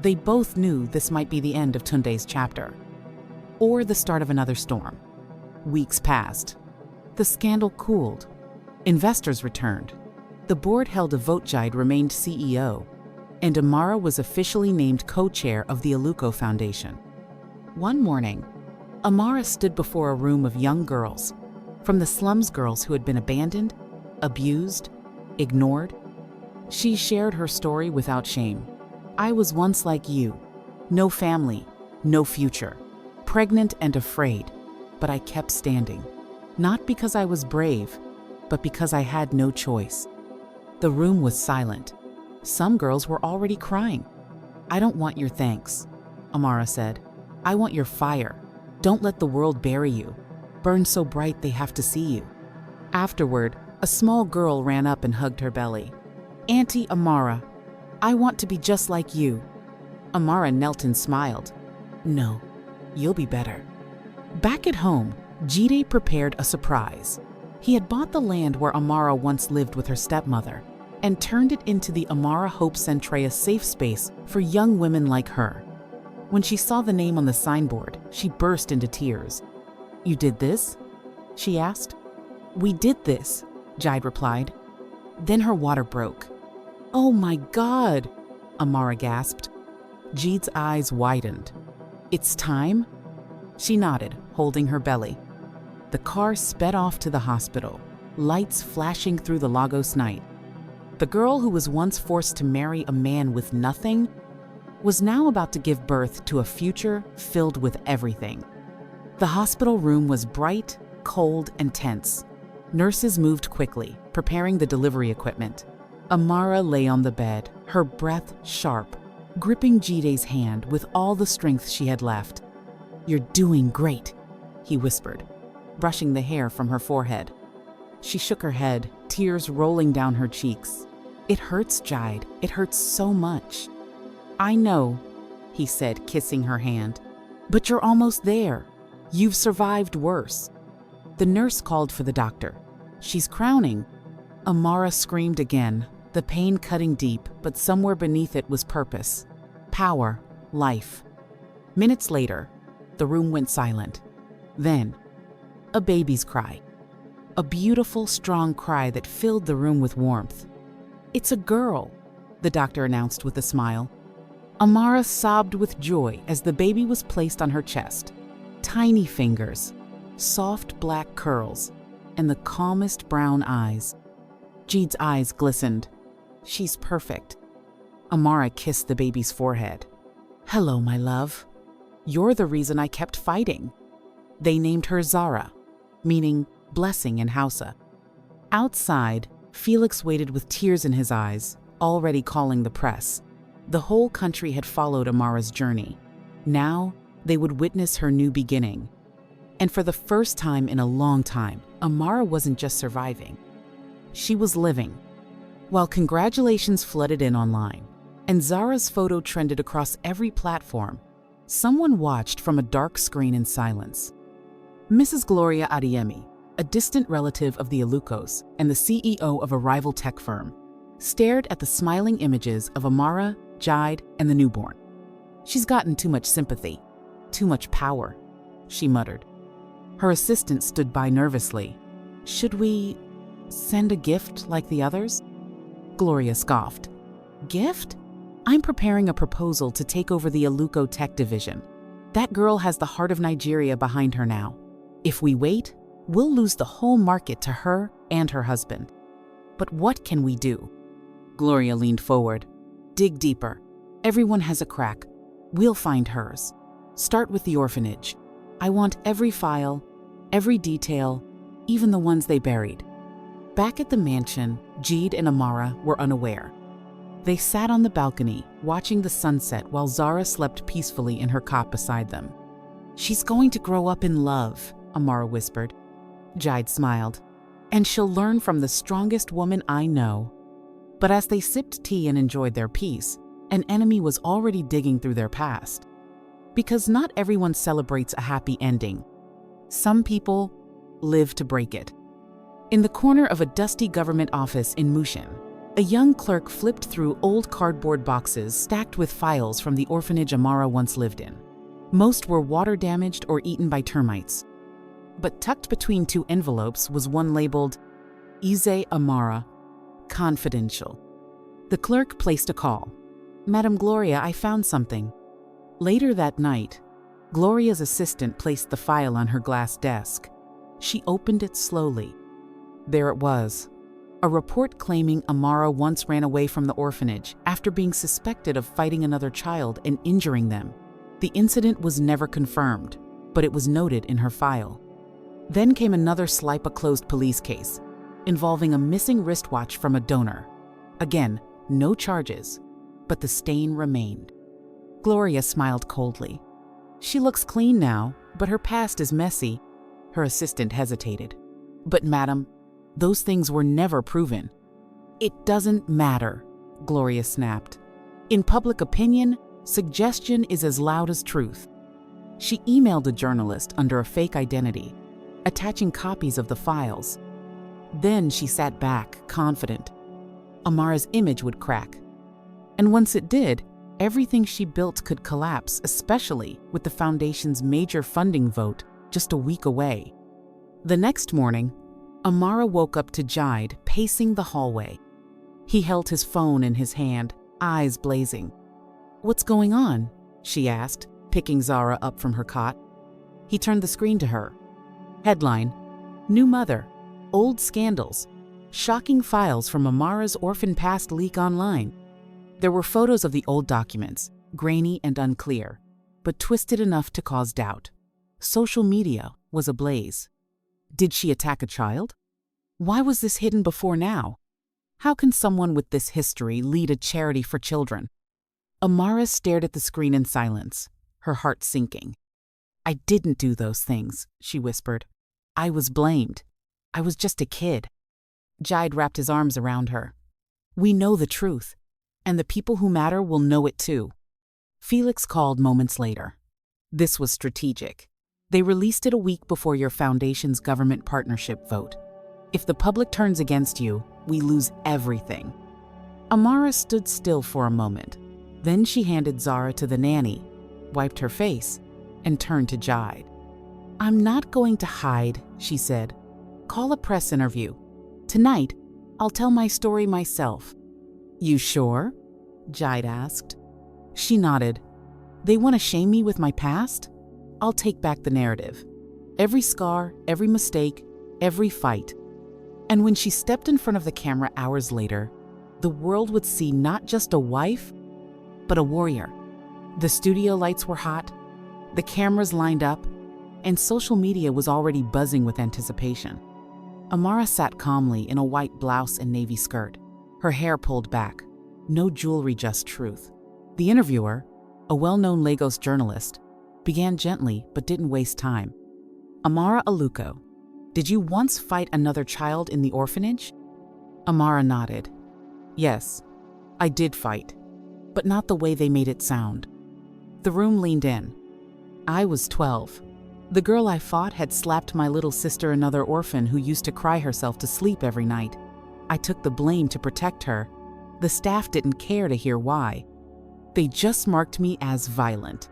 They both knew this might be the end of Tunde's chapter, or the start of another storm. Weeks passed. The scandal cooled. Investors returned. The board held a vote. Jide remained CEO, and Amara was officially named co-chair of the Aluko Foundation. One morning, Amara stood before a room of young girls, from the slums, girls who had been abandoned, abused, ignored. She shared her story without shame. I was once like you, no family, no future, pregnant and afraid, but I kept standing. Not because I was brave, but because I had no choice. The room was silent. Some girls were already crying. I don't want your thanks, Amara said. I want your fire. Don't let the world bury you. Burn so bright they have to see you. Afterward, a small girl ran up and hugged her belly. Auntie Amara, I want to be just like you. Amara knelt and smiled. No, you'll be better. Back at home, Jide prepared a surprise. He had bought the land where Amara once lived with her stepmother. and turned it into the Amara Hope Centrea safe space for young women like her. When she saw the name on the signboard, she burst into tears. "You did this?" she asked. "We did this," Jide replied. Then her water broke. "Oh my God," Amara gasped. Jide's eyes widened. "It's time?" She nodded, holding her belly. The car sped off to the hospital, lights flashing through the Lagos night. The girl who was once forced to marry a man with nothing was now about to give birth to a future filled with everything. The hospital room was bright, cold, and tense. Nurses moved quickly, preparing the delivery equipment. Amara lay on the bed, her breath sharp, gripping Jide's hand with all the strength she had left. "You're doing great," he whispered, brushing the hair from her forehead. She shook her head, tears rolling down her cheeks. "It hurts, Jide. It hurts so much." "I know," he said, kissing her hand. "But you're almost there. You've survived worse." The nurse called for the doctor. "She's crowning." Amara screamed again, the pain cutting deep, but somewhere beneath it was purpose, power, life. Minutes later, the room went silent. Then, a baby's cry. A beautiful, strong cry that filled the room with warmth. "It's a girl," the doctor announced with a smile. Amara sobbed with joy as the baby was placed on her chest. Tiny fingers, soft black curls, and the calmest brown eyes. Jide's eyes glistened. "She's perfect." Amara kissed the baby's forehead. "Hello, my love. You're the reason I kept fighting." They named her Zara, meaning blessing in Hausa. Outside, Felix waited with tears in his eyes, already calling the press. The whole country had followed Amara's journey. Now, they would witness her new beginning. And for the first time in a long time, Amara wasn't just surviving. She was living. While congratulations flooded in online, and Zara's photo trended across every platform, someone watched from a dark screen in silence. Mrs. Gloria Adeyemi, a distant relative of the Alucos and the CEO of a rival tech firm, stared at the smiling images of Amara, Jide, and the newborn. "She's gotten too much sympathy, too much power," she muttered. Her assistant stood by nervously. "Should we send a gift like the others?" Gloria scoffed. "Gift? I'm preparing a proposal to take over the Aluco tech division. That girl has the heart of Nigeria behind her now. If we wait, we'll lose the whole market to her and her husband. But what can we do?" Gloria leaned forward. "Dig deeper. Everyone has a crack. We'll find hers. Start with the orphanage. I want every file, every detail, even the ones they buried." Back at the mansion, Jide and Amara were unaware. They sat on the balcony, watching the sunset while Zara slept peacefully in her cot beside them. "She's going to grow up in love," Amara whispered. Jide smiled. "And she'll learn from the strongest woman I know." But as they sipped tea and enjoyed their peace, an enemy was already digging through their past. Because not everyone celebrates a happy ending. Some people live to break it. In the corner of a dusty government office in Mushin, a young clerk flipped through old cardboard boxes stacked with files from the orphanage Amara once lived in. Most were water damaged or eaten by termites. But tucked between two envelopes was one labeled, "Ize Amara, Confidential." The clerk placed a call. "Madam Gloria, I found something." Later that night, Gloria's assistant placed the file on her glass desk. She opened it slowly. There it was, a report claiming Amara once ran away from the orphanage after being suspected of fighting another child and injuring them. The incident was never confirmed, but it was noted in her file. Then came another slipe-a-closed police case, involving a missing wristwatch from a donor. Again, no charges, but the stain remained. Gloria smiled coldly. "She looks clean now, but her past is messy." Her assistant hesitated. "But madam, those things were never proven." "It doesn't matter," Gloria snapped. "In public opinion, suggestion is as loud as truth." She emailed a journalist under a fake identity, attaching copies of the files. Then she sat back, confident. Amara's image would crack. And once it did, everything she built could collapse, especially with the foundation's major funding vote just a week away. The next morning, Amara woke up to Jide pacing the hallway. He held his phone in his hand, eyes blazing. "What's going on?" she asked, picking Zara up from her cot. He turned the screen to her. Headline: New Mother, Old Scandals, Shocking Files from Amara's Orphan Past Leak Online. There were photos of the old documents, grainy and unclear, but twisted enough to cause doubt. Social media was ablaze. Did she attack a child? Why was this hidden before now? How can someone with this history lead a charity for children? Amara stared at the screen in silence, her heart sinking. "I didn't do those things," she whispered. "I was blamed. I was just a kid." Jide wrapped his arms around her. "We know the truth, and the people who matter will know it too." Felix called moments later. This was strategic. They released it a week before your foundation's government partnership vote. If the public turns against you, we lose everything. Amara stood still for a moment. Then she handed Zara to the nanny, wiped her face, and turned to Jide. "I'm not going to hide," she said. "Call a press interview. Tonight, I'll tell my story myself." "You sure?" Jide asked. She nodded. "They want to shame me with my past? I'll take back the narrative. Every scar, every mistake, every fight." And when she stepped in front of the camera hours later, the world would see not just a wife, but a warrior. The studio lights were hot, the cameras lined up, and social media was already buzzing with anticipation. Amara sat calmly in a white blouse and navy skirt, her hair pulled back, no jewelry, just truth. The interviewer, a well-known Lagos journalist, began gently but didn't waste time. "Amara Aluko, did you once fight another child in the orphanage?" Amara nodded. "Yes, I did fight, but not the way they made it sound." The room leaned in. "I was 12. The girl I fought had slapped my little sister, another orphan who used to cry herself to sleep every night. I took the blame to protect her. The staff didn't care to hear why. They just marked me as violent."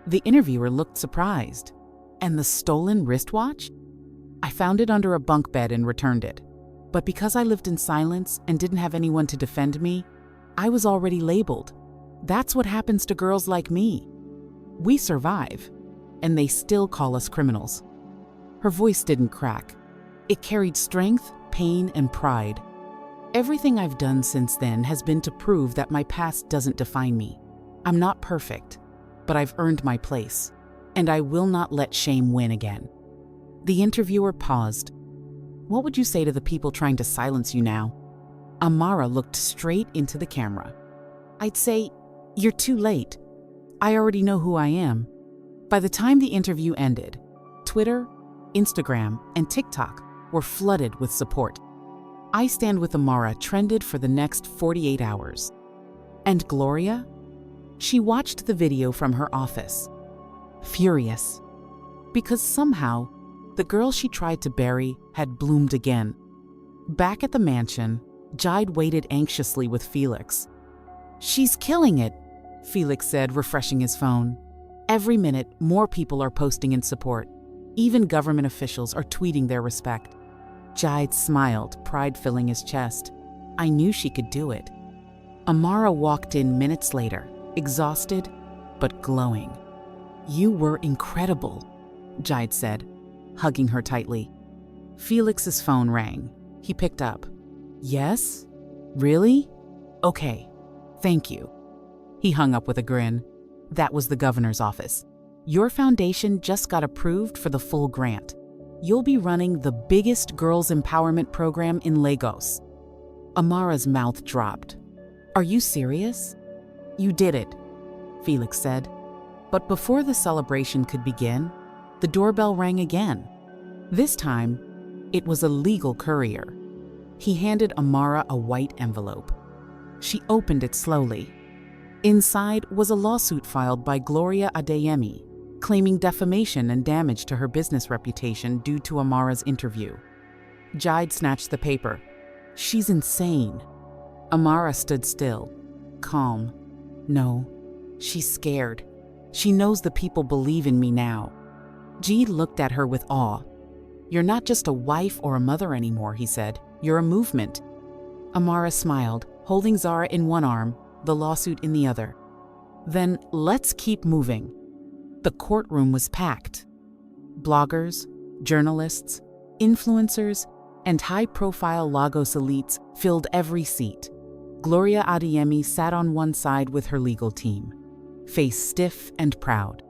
The interviewer looked surprised. "And the stolen wristwatch?" "I found it under a bunk bed and returned it. But because I lived in silence and didn't have anyone to defend me, I was already labeled. That's what happens to girls like me. We survive, and they still call us criminals." Her voice didn't crack. It carried strength, pain, and pride. "Everything I've done since then has been to prove that my past doesn't define me. I'm not perfect, but I've earned my place, and I will not let shame win again." The interviewer paused. "What would you say to the people trying to silence you now?" Amara looked straight into the camera. "I'd say, you're too late. I already know who I am." By the time the interview ended, Twitter, Instagram, and TikTok were flooded with support. "I Stand with Amara" trended for the next 48 hours. And Gloria? She watched the video from her office, furious, because somehow the girl she tried to bury had bloomed again. Back at the mansion, Jide waited anxiously with Felix. "She's killing it," Felix said, refreshing his phone. "Every minute, more people are posting in support. Even government officials are tweeting their respect." Jide smiled, pride filling his chest. "I knew she could do it." Amara walked in minutes later, exhausted but glowing. "You were incredible," Jide said, hugging her tightly. Felix's phone rang. He picked up. "Yes? Really? Okay. Thank you." He hung up with a grin. That was the governor's office. "Your foundation just got approved for the full grant. You'll be running the biggest girls' empowerment program in Lagos." Amara's mouth dropped. "Are you serious?" "You did it," Felix said. But before the celebration could begin, the doorbell rang again. This time, it was a legal courier. He handed Amara a white envelope. She opened it slowly. Inside was a lawsuit filed by Gloria Adeyemi, claiming defamation and damage to her business reputation due to Amara's interview. Jide snatched the paper. "She's insane." Amara stood still, calm. No, she's scared. She knows the people believe in me now. Jeed looked at her with awe. You're not just a wife or a mother anymore, he said. You're a movement. Amara smiled, holding Zara in one arm, the lawsuit in the other. Then let's keep moving. The courtroom was packed. Bloggers, journalists, influencers, and high-profile Lagos elites filled every seat. Gloria Adeyemi sat on one side with her legal team, face stiff and proud.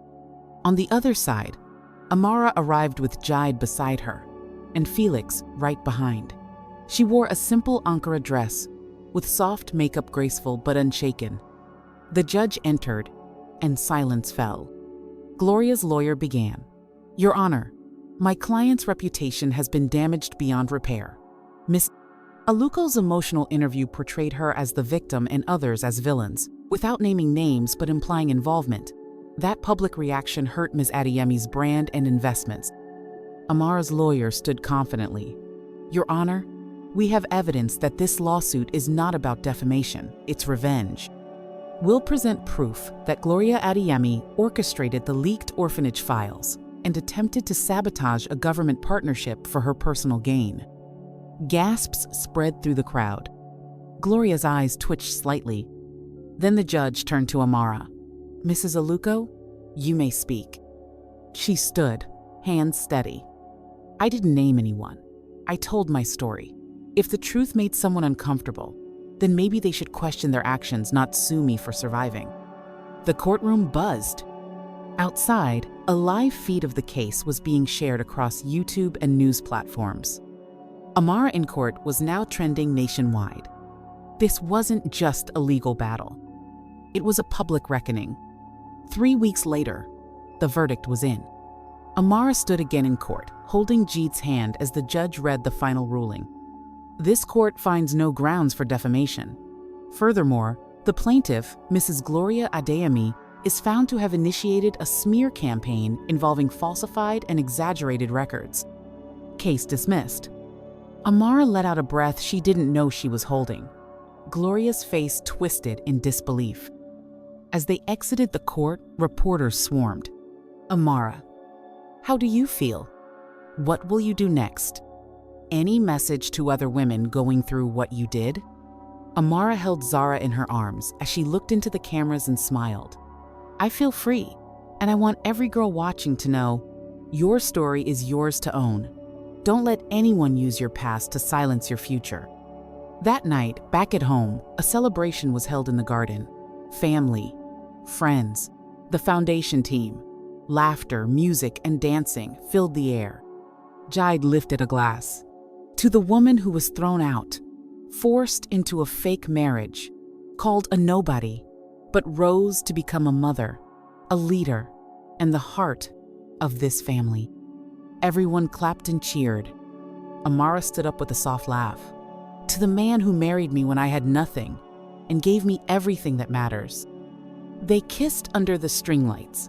On the other side, Amara arrived with Jide beside her, and Felix right behind. She wore a simple Ankara dress, with soft makeup graceful but unshaken. The judge entered, and silence fell. Gloria's lawyer began. Your Honor, my client's reputation has been damaged beyond repair. Miss Aluko's emotional interview portrayed her as the victim and others as villains, without naming names but implying involvement. That public reaction hurt Ms. Adeyemi's brand and investments. Amara's lawyer stood confidently. Your Honor, we have evidence that this lawsuit is not about defamation, it's revenge. We'll present proof that Gloria Adeyemi orchestrated the leaked orphanage files and attempted to sabotage a government partnership for her personal gain. Gasps spread through the crowd. Gloria's eyes twitched slightly. Then the judge turned to Amara. Mrs. Aluko, you may speak. She stood, hands steady. I didn't name anyone. I told my story. If the truth made someone uncomfortable, then maybe they should question their actions, not sue me for surviving. The courtroom buzzed. Outside, a live feed of the case was being shared across YouTube and news platforms. Amara in court was now trending nationwide. This wasn't just a legal battle. It was a public reckoning. 3 weeks later, the verdict was in. Amara stood again in court, holding Jeed's hand as the judge read the final ruling. This court finds no grounds for defamation. Furthermore, the plaintiff, Mrs. Gloria Adeyemi, is found to have initiated a smear campaign involving falsified and exaggerated records. Case dismissed. Amara let out a breath she didn't know she was holding. Gloria's face twisted in disbelief. As they exited the court, reporters swarmed. Amara, how do you feel? What will you do next? Any message to other women going through what you did? Amara held Zara in her arms as she looked into the cameras and smiled. I feel free, and I want every girl watching to know your story is yours to own. Don't let anyone use your past to silence your future. That night, back at home, a celebration was held in the garden. Family, friends, the foundation team, laughter, music, and dancing filled the air. Jide lifted a glass. To the woman who was thrown out, forced into a fake marriage, called a nobody, but rose to become a mother, a leader, and the heart of this family. Everyone clapped and cheered. Amara stood up with a soft laugh. To the man who married me when I had nothing and gave me everything that matters. They kissed under the string lights,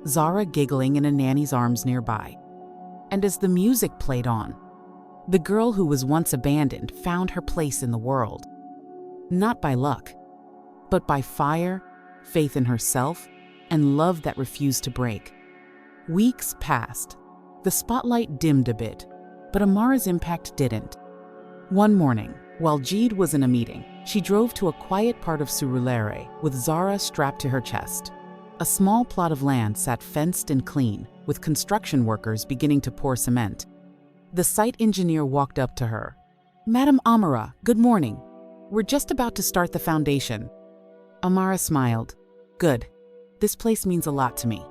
Zara giggling in a nanny's arms nearby. And as the music played on, the girl who was once abandoned found her place in the world. Not by luck, but by fire, faith in herself, and love that refused to break. Weeks passed. The spotlight dimmed a bit, but Amara's impact didn't. One morning, while Jeed was in a meeting, she drove to a quiet part of Surulere with Zara strapped to her chest. A small plot of land sat fenced and clean, with construction workers beginning to pour cement. The site engineer walked up to her. Madam Amara, good morning. We're just about to start the foundation. Amara smiled. Good. This place means a lot to me.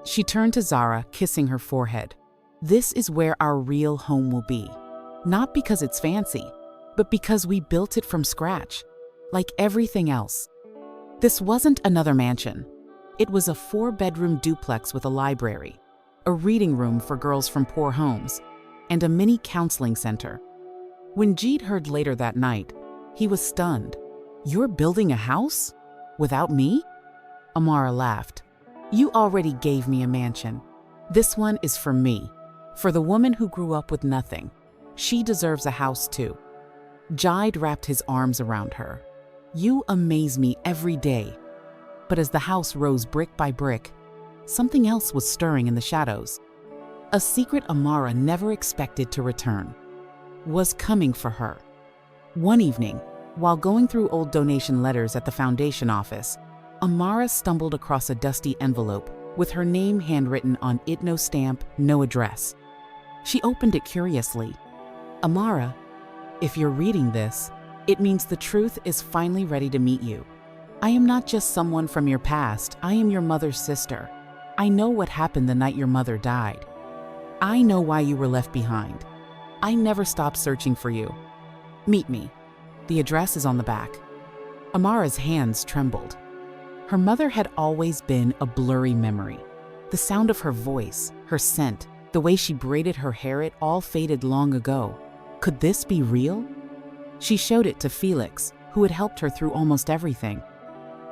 She turned to Zara, kissing her forehead. This is where our real home will be. Not because it's fancy, but because we built it from scratch, like everything else. This wasn't another mansion. It was a 4-bedroom duplex with a library, a reading room for girls from poor homes, and a mini counseling center. When Jeed heard later that night, he was stunned. You're building a house? Without me? Amara laughed. You already gave me a mansion. This one is for me, for the woman who grew up with nothing. She deserves a house too. Jide wrapped his arms around her. "You amaze me every day." But as the house rose brick by brick, something else was stirring in the shadows. A secret Amara never expected to return was coming for her. One evening, while going through old donation letters at the foundation office, Amara stumbled across a dusty envelope with her name handwritten on it, no stamp, no address. She opened it curiously. "Amara, if you're reading this, it means the truth is finally ready to meet you. I am not just someone from your past, I am your mother's sister. I know what happened the night your mother died. I know why you were left behind. I never stopped searching for you. Meet me. The address is on the back." Amara's hands trembled. Her mother had always been a blurry memory. The sound of her voice, her scent, the way she braided her hair, it all faded long ago. Could this be real? She showed it to Felix, who had helped her through almost everything.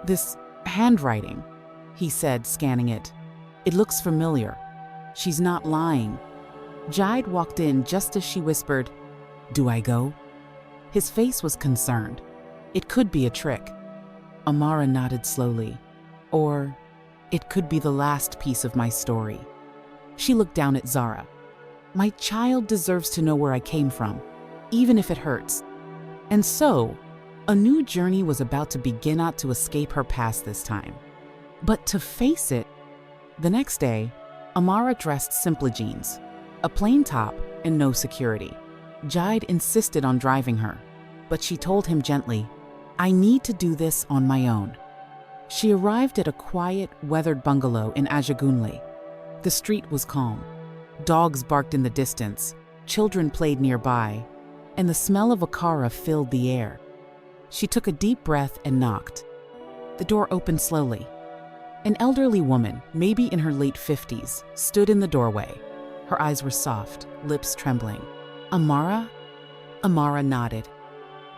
"This handwriting," he said, scanning it. "It looks familiar. She's not lying." Jide walked in just as she whispered, "Do I go?" His face was concerned. It could be a trick. Amara nodded slowly. Or it could be the last piece of my story. She looked down at Zara. "My child deserves to know where I came from, even if it hurts." And so, a new journey was about to begin, not to escape her past this time, but to face it. The next day, Amara dressed simple jeans, a plain top, and no security. Jide insisted on driving her, but she told him gently, "I need to do this on my own." She arrived at a quiet, weathered bungalow in Ajagunle. The street was calm. Dogs barked in the distance, children played nearby, and the smell of akara filled the air. She took a deep breath and knocked. The door opened slowly. An elderly woman, maybe in her late 50s, stood in the doorway. Her eyes were soft, lips trembling. "Amara?" Amara nodded.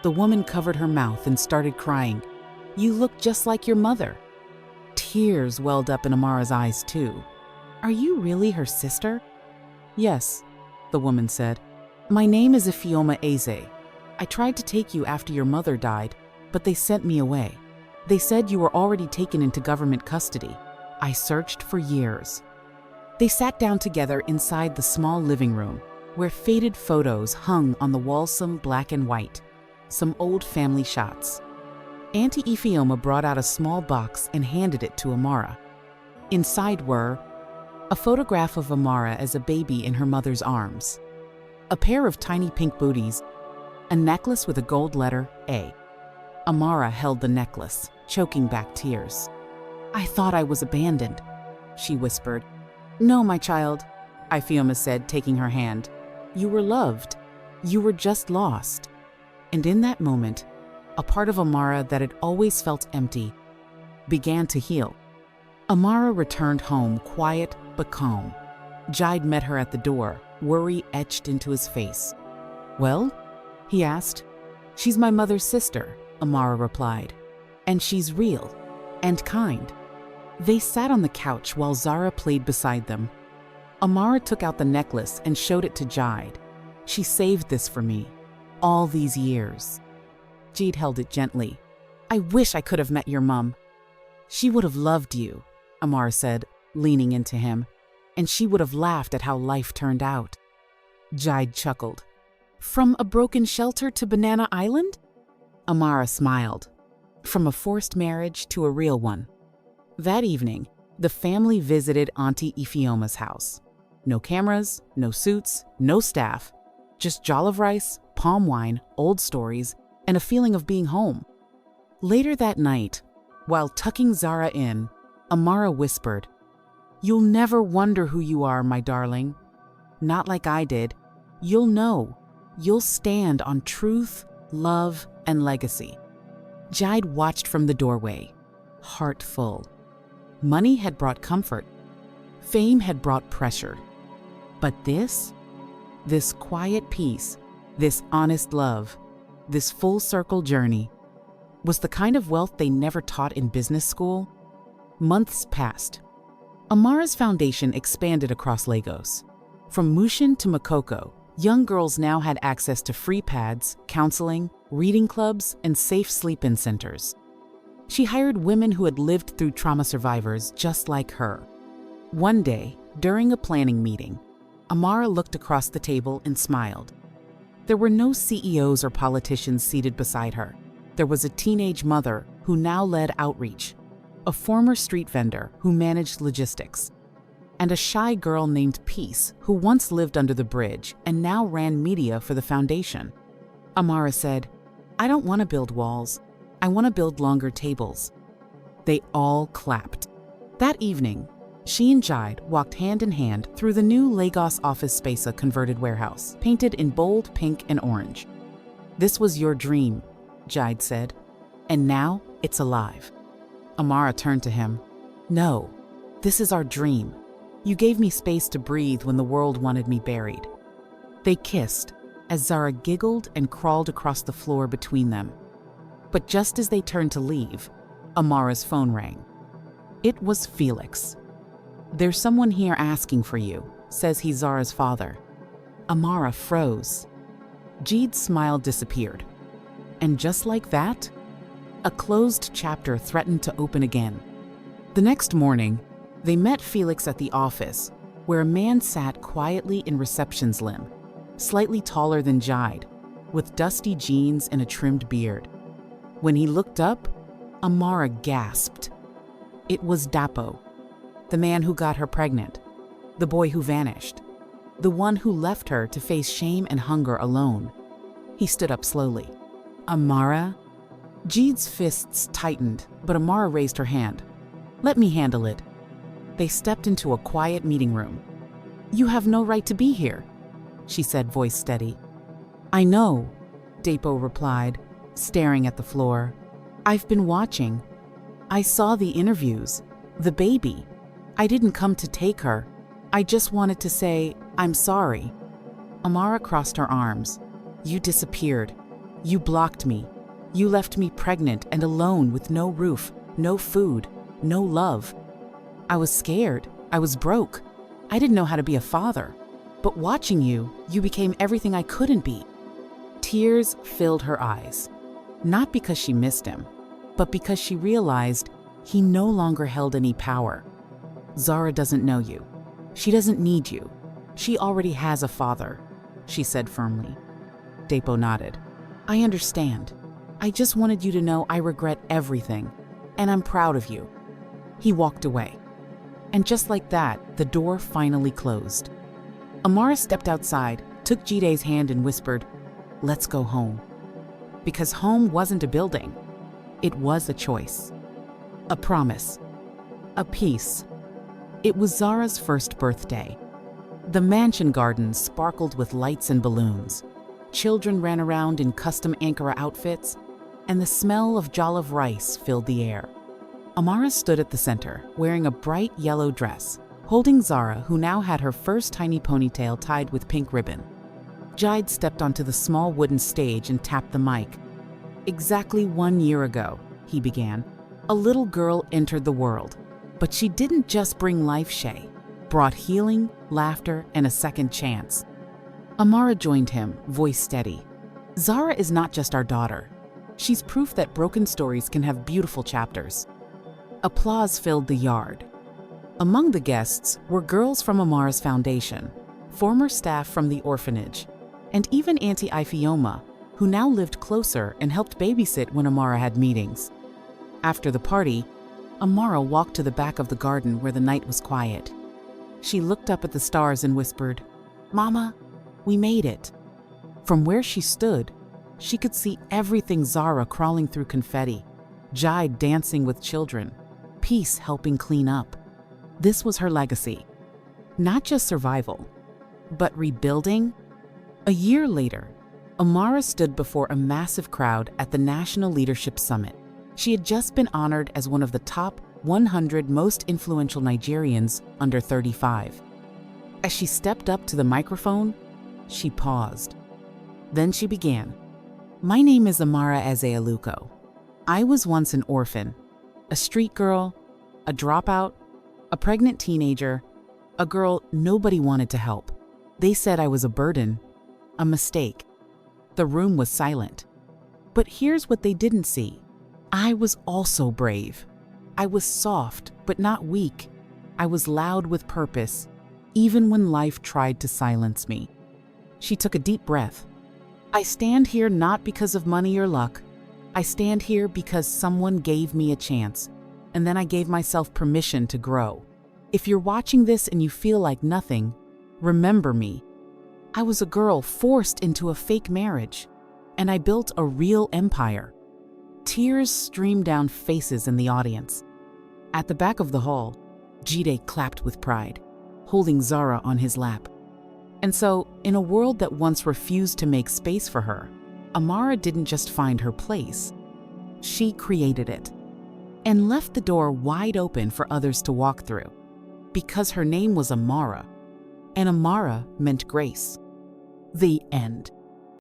The woman covered her mouth and started crying. "You look just like your mother." Tears welled up in Amara's eyes too. "Are you really her sister?" "Yes," the woman said. "My name is Ifioma Eze. I tried to take you after your mother died, but they sent me away. They said you were already taken into government custody. I searched for years." They sat down together inside the small living room, where faded photos hung on the wall, some black and white, some old family shots. Auntie Ifioma brought out a small box and handed it to Amara. Inside were a photograph of Amara as a baby in her mother's arms, a pair of tiny pink booties, a necklace with a gold letter A. Amara held the necklace, choking back tears. "I thought I was abandoned," she whispered. "No, my child," Ifioma said, taking her hand. "You were loved. You were just lost." And in that moment, a part of Amara that had always felt empty began to heal. Amara returned home, quiet but calm. Jide met her at the door, worry etched into his face. "Well?" he asked. "She's my mother's sister," Amara replied. "And she's real and kind." They sat on the couch while Zara played beside them. Amara took out the necklace and showed it to Jide. "She saved this for me, all these years." Jide held it gently. "I wish I could have met your mom." "She would have loved you," Amara said, leaning into him, "and she would have laughed at how life turned out." Jide chuckled. "From a broken shelter to Banana Island?" Amara smiled. "From a forced marriage to a real one." That evening, the family visited Auntie Ifioma's house. No cameras, no suits, no staff, just jollof rice, palm wine, old stories, and a feeling of being home. Later that night, while tucking Zara in, Amara whispered, "You'll never wonder who you are, my darling. Not like I did. You'll know. You'll stand on truth, love, and legacy." Jide watched from the doorway, heart full. Money had brought comfort. Fame had brought pressure. But this quiet peace, this honest love, this full circle journey, was the kind of wealth they never taught in business school. Months passed. Amara's foundation expanded across Lagos. From Mushin to Makoko, Young girls now had access to free pads, counseling, reading clubs, and safe sleep-in centers. She hired women who had lived through trauma survivors just like her. One day, during a planning meeting, Amara looked across the table and smiled. There were no CEOs or politicians seated beside her. There was a teenage mother who now led outreach, a former street vendor who managed logistics, and a shy girl named Peace who once lived under the bridge and now ran media for the foundation. Amara said, "I don't want to build walls. I want to build longer tables." They all clapped. That evening, she and Jide walked hand in hand through the new Lagos office space, a converted warehouse, painted in bold pink and orange. "This was your dream," Jide said, "and now it's alive." Amara turned to him. "No, this is our dream. You gave me space to breathe when the world wanted me buried." They kissed as Zara giggled and crawled across the floor between them. But just as they turned to leave, Amara's phone rang. It was Felix. "There's someone here asking for you," says he's Zara's father. Amara froze. Jide's smile disappeared. And just like that, a closed chapter threatened to open again. The next morning, they met Felix at the office, where a man sat quietly in reception's limb, slightly taller than Jide, with dusty jeans and a trimmed beard. When he looked up, Amara gasped. It was Dapo, the man who got her pregnant, the boy who vanished, the one who left her to face shame and hunger alone. He stood up slowly. "Amara?" Jide's fists tightened, but Amara raised her hand. "Let me handle it." They stepped into a quiet meeting room. "You have no right to be here," she said, voice steady. "I know," Dapo replied, staring at the floor. "I've been watching. I saw the interviews, the baby. I didn't come to take her. I just wanted to say, I'm sorry." Amara crossed her arms. "You disappeared. You blocked me. You left me pregnant and alone with no roof, no food, no love. I was scared. I was broke. I didn't know how to be a father. But watching you, you became everything I couldn't be." Tears filled her eyes, not because she missed him, but because she realized he no longer held any power. "Zara doesn't know you. She doesn't need you. She already has a father," she said firmly. Dapo nodded. "I understand. I just wanted you to know I regret everything, and I'm proud of you." He walked away. And just like that, the door finally closed. Amara stepped outside, took Jide's hand and whispered, "Let's go home." Because home wasn't a building. It was a choice. A promise. A peace. It was Zara's first birthday. The mansion gardens sparkled with lights and balloons. Children ran around in custom Ankara outfits, and the smell of jollof rice filled the air. Amara stood at the center, wearing a bright yellow dress, holding Zara, who now had her first tiny ponytail tied with pink ribbon. Jide stepped onto the small wooden stage and tapped the mic. "Exactly 1 year ago," he began, "a little girl entered the world. But she didn't just bring life, Shay. Brought healing, laughter, and a second chance." Amara joined him, voice steady. "Zara is not just our daughter. She's proof that broken stories can have beautiful chapters." Applause filled the yard. Among the guests were girls from Amara's foundation, former staff from the orphanage, and even Auntie Ifioma, who now lived closer and helped babysit when Amara had meetings. After the party, Amara walked to the back of the garden where the night was quiet. She looked up at the stars and whispered, "Mama, we made it." From where she stood, she could see everything: Zara crawling through confetti, Jide dancing with children, Peace helping clean up. This was her legacy. Not just survival, but rebuilding. A year later, Amara stood before a massive crowd at the National Leadership Summit. She had just been honored as one of the top 100 most influential Nigerians under 35. As she stepped up to the microphone, she paused. Then she began. "My name is Amara Ezealuko. I was once an orphan, a street girl, a dropout, a pregnant teenager, a girl nobody wanted to help. They said I was a burden, a mistake. The room was silent. But here's what they didn't see. I was also brave. I was soft, but not weak. I was loud with purpose, even when life tried to silence me. She took a deep breath. I stand here not because of money or luck. I stand here because someone gave me a chance, and then I gave myself permission to grow. If you're watching this and you feel like nothing, remember me. I was a girl forced into a fake marriage, and I built a real empire. Tears streamed down faces in the audience. At the back of the hall, Jide clapped with pride, holding Zara on his lap. And so, in a world that once refused to make space for her, Amara didn't just find her place. She created it, and left the door wide open for others to walk through, because her name was Amara, and Amara meant grace. The end.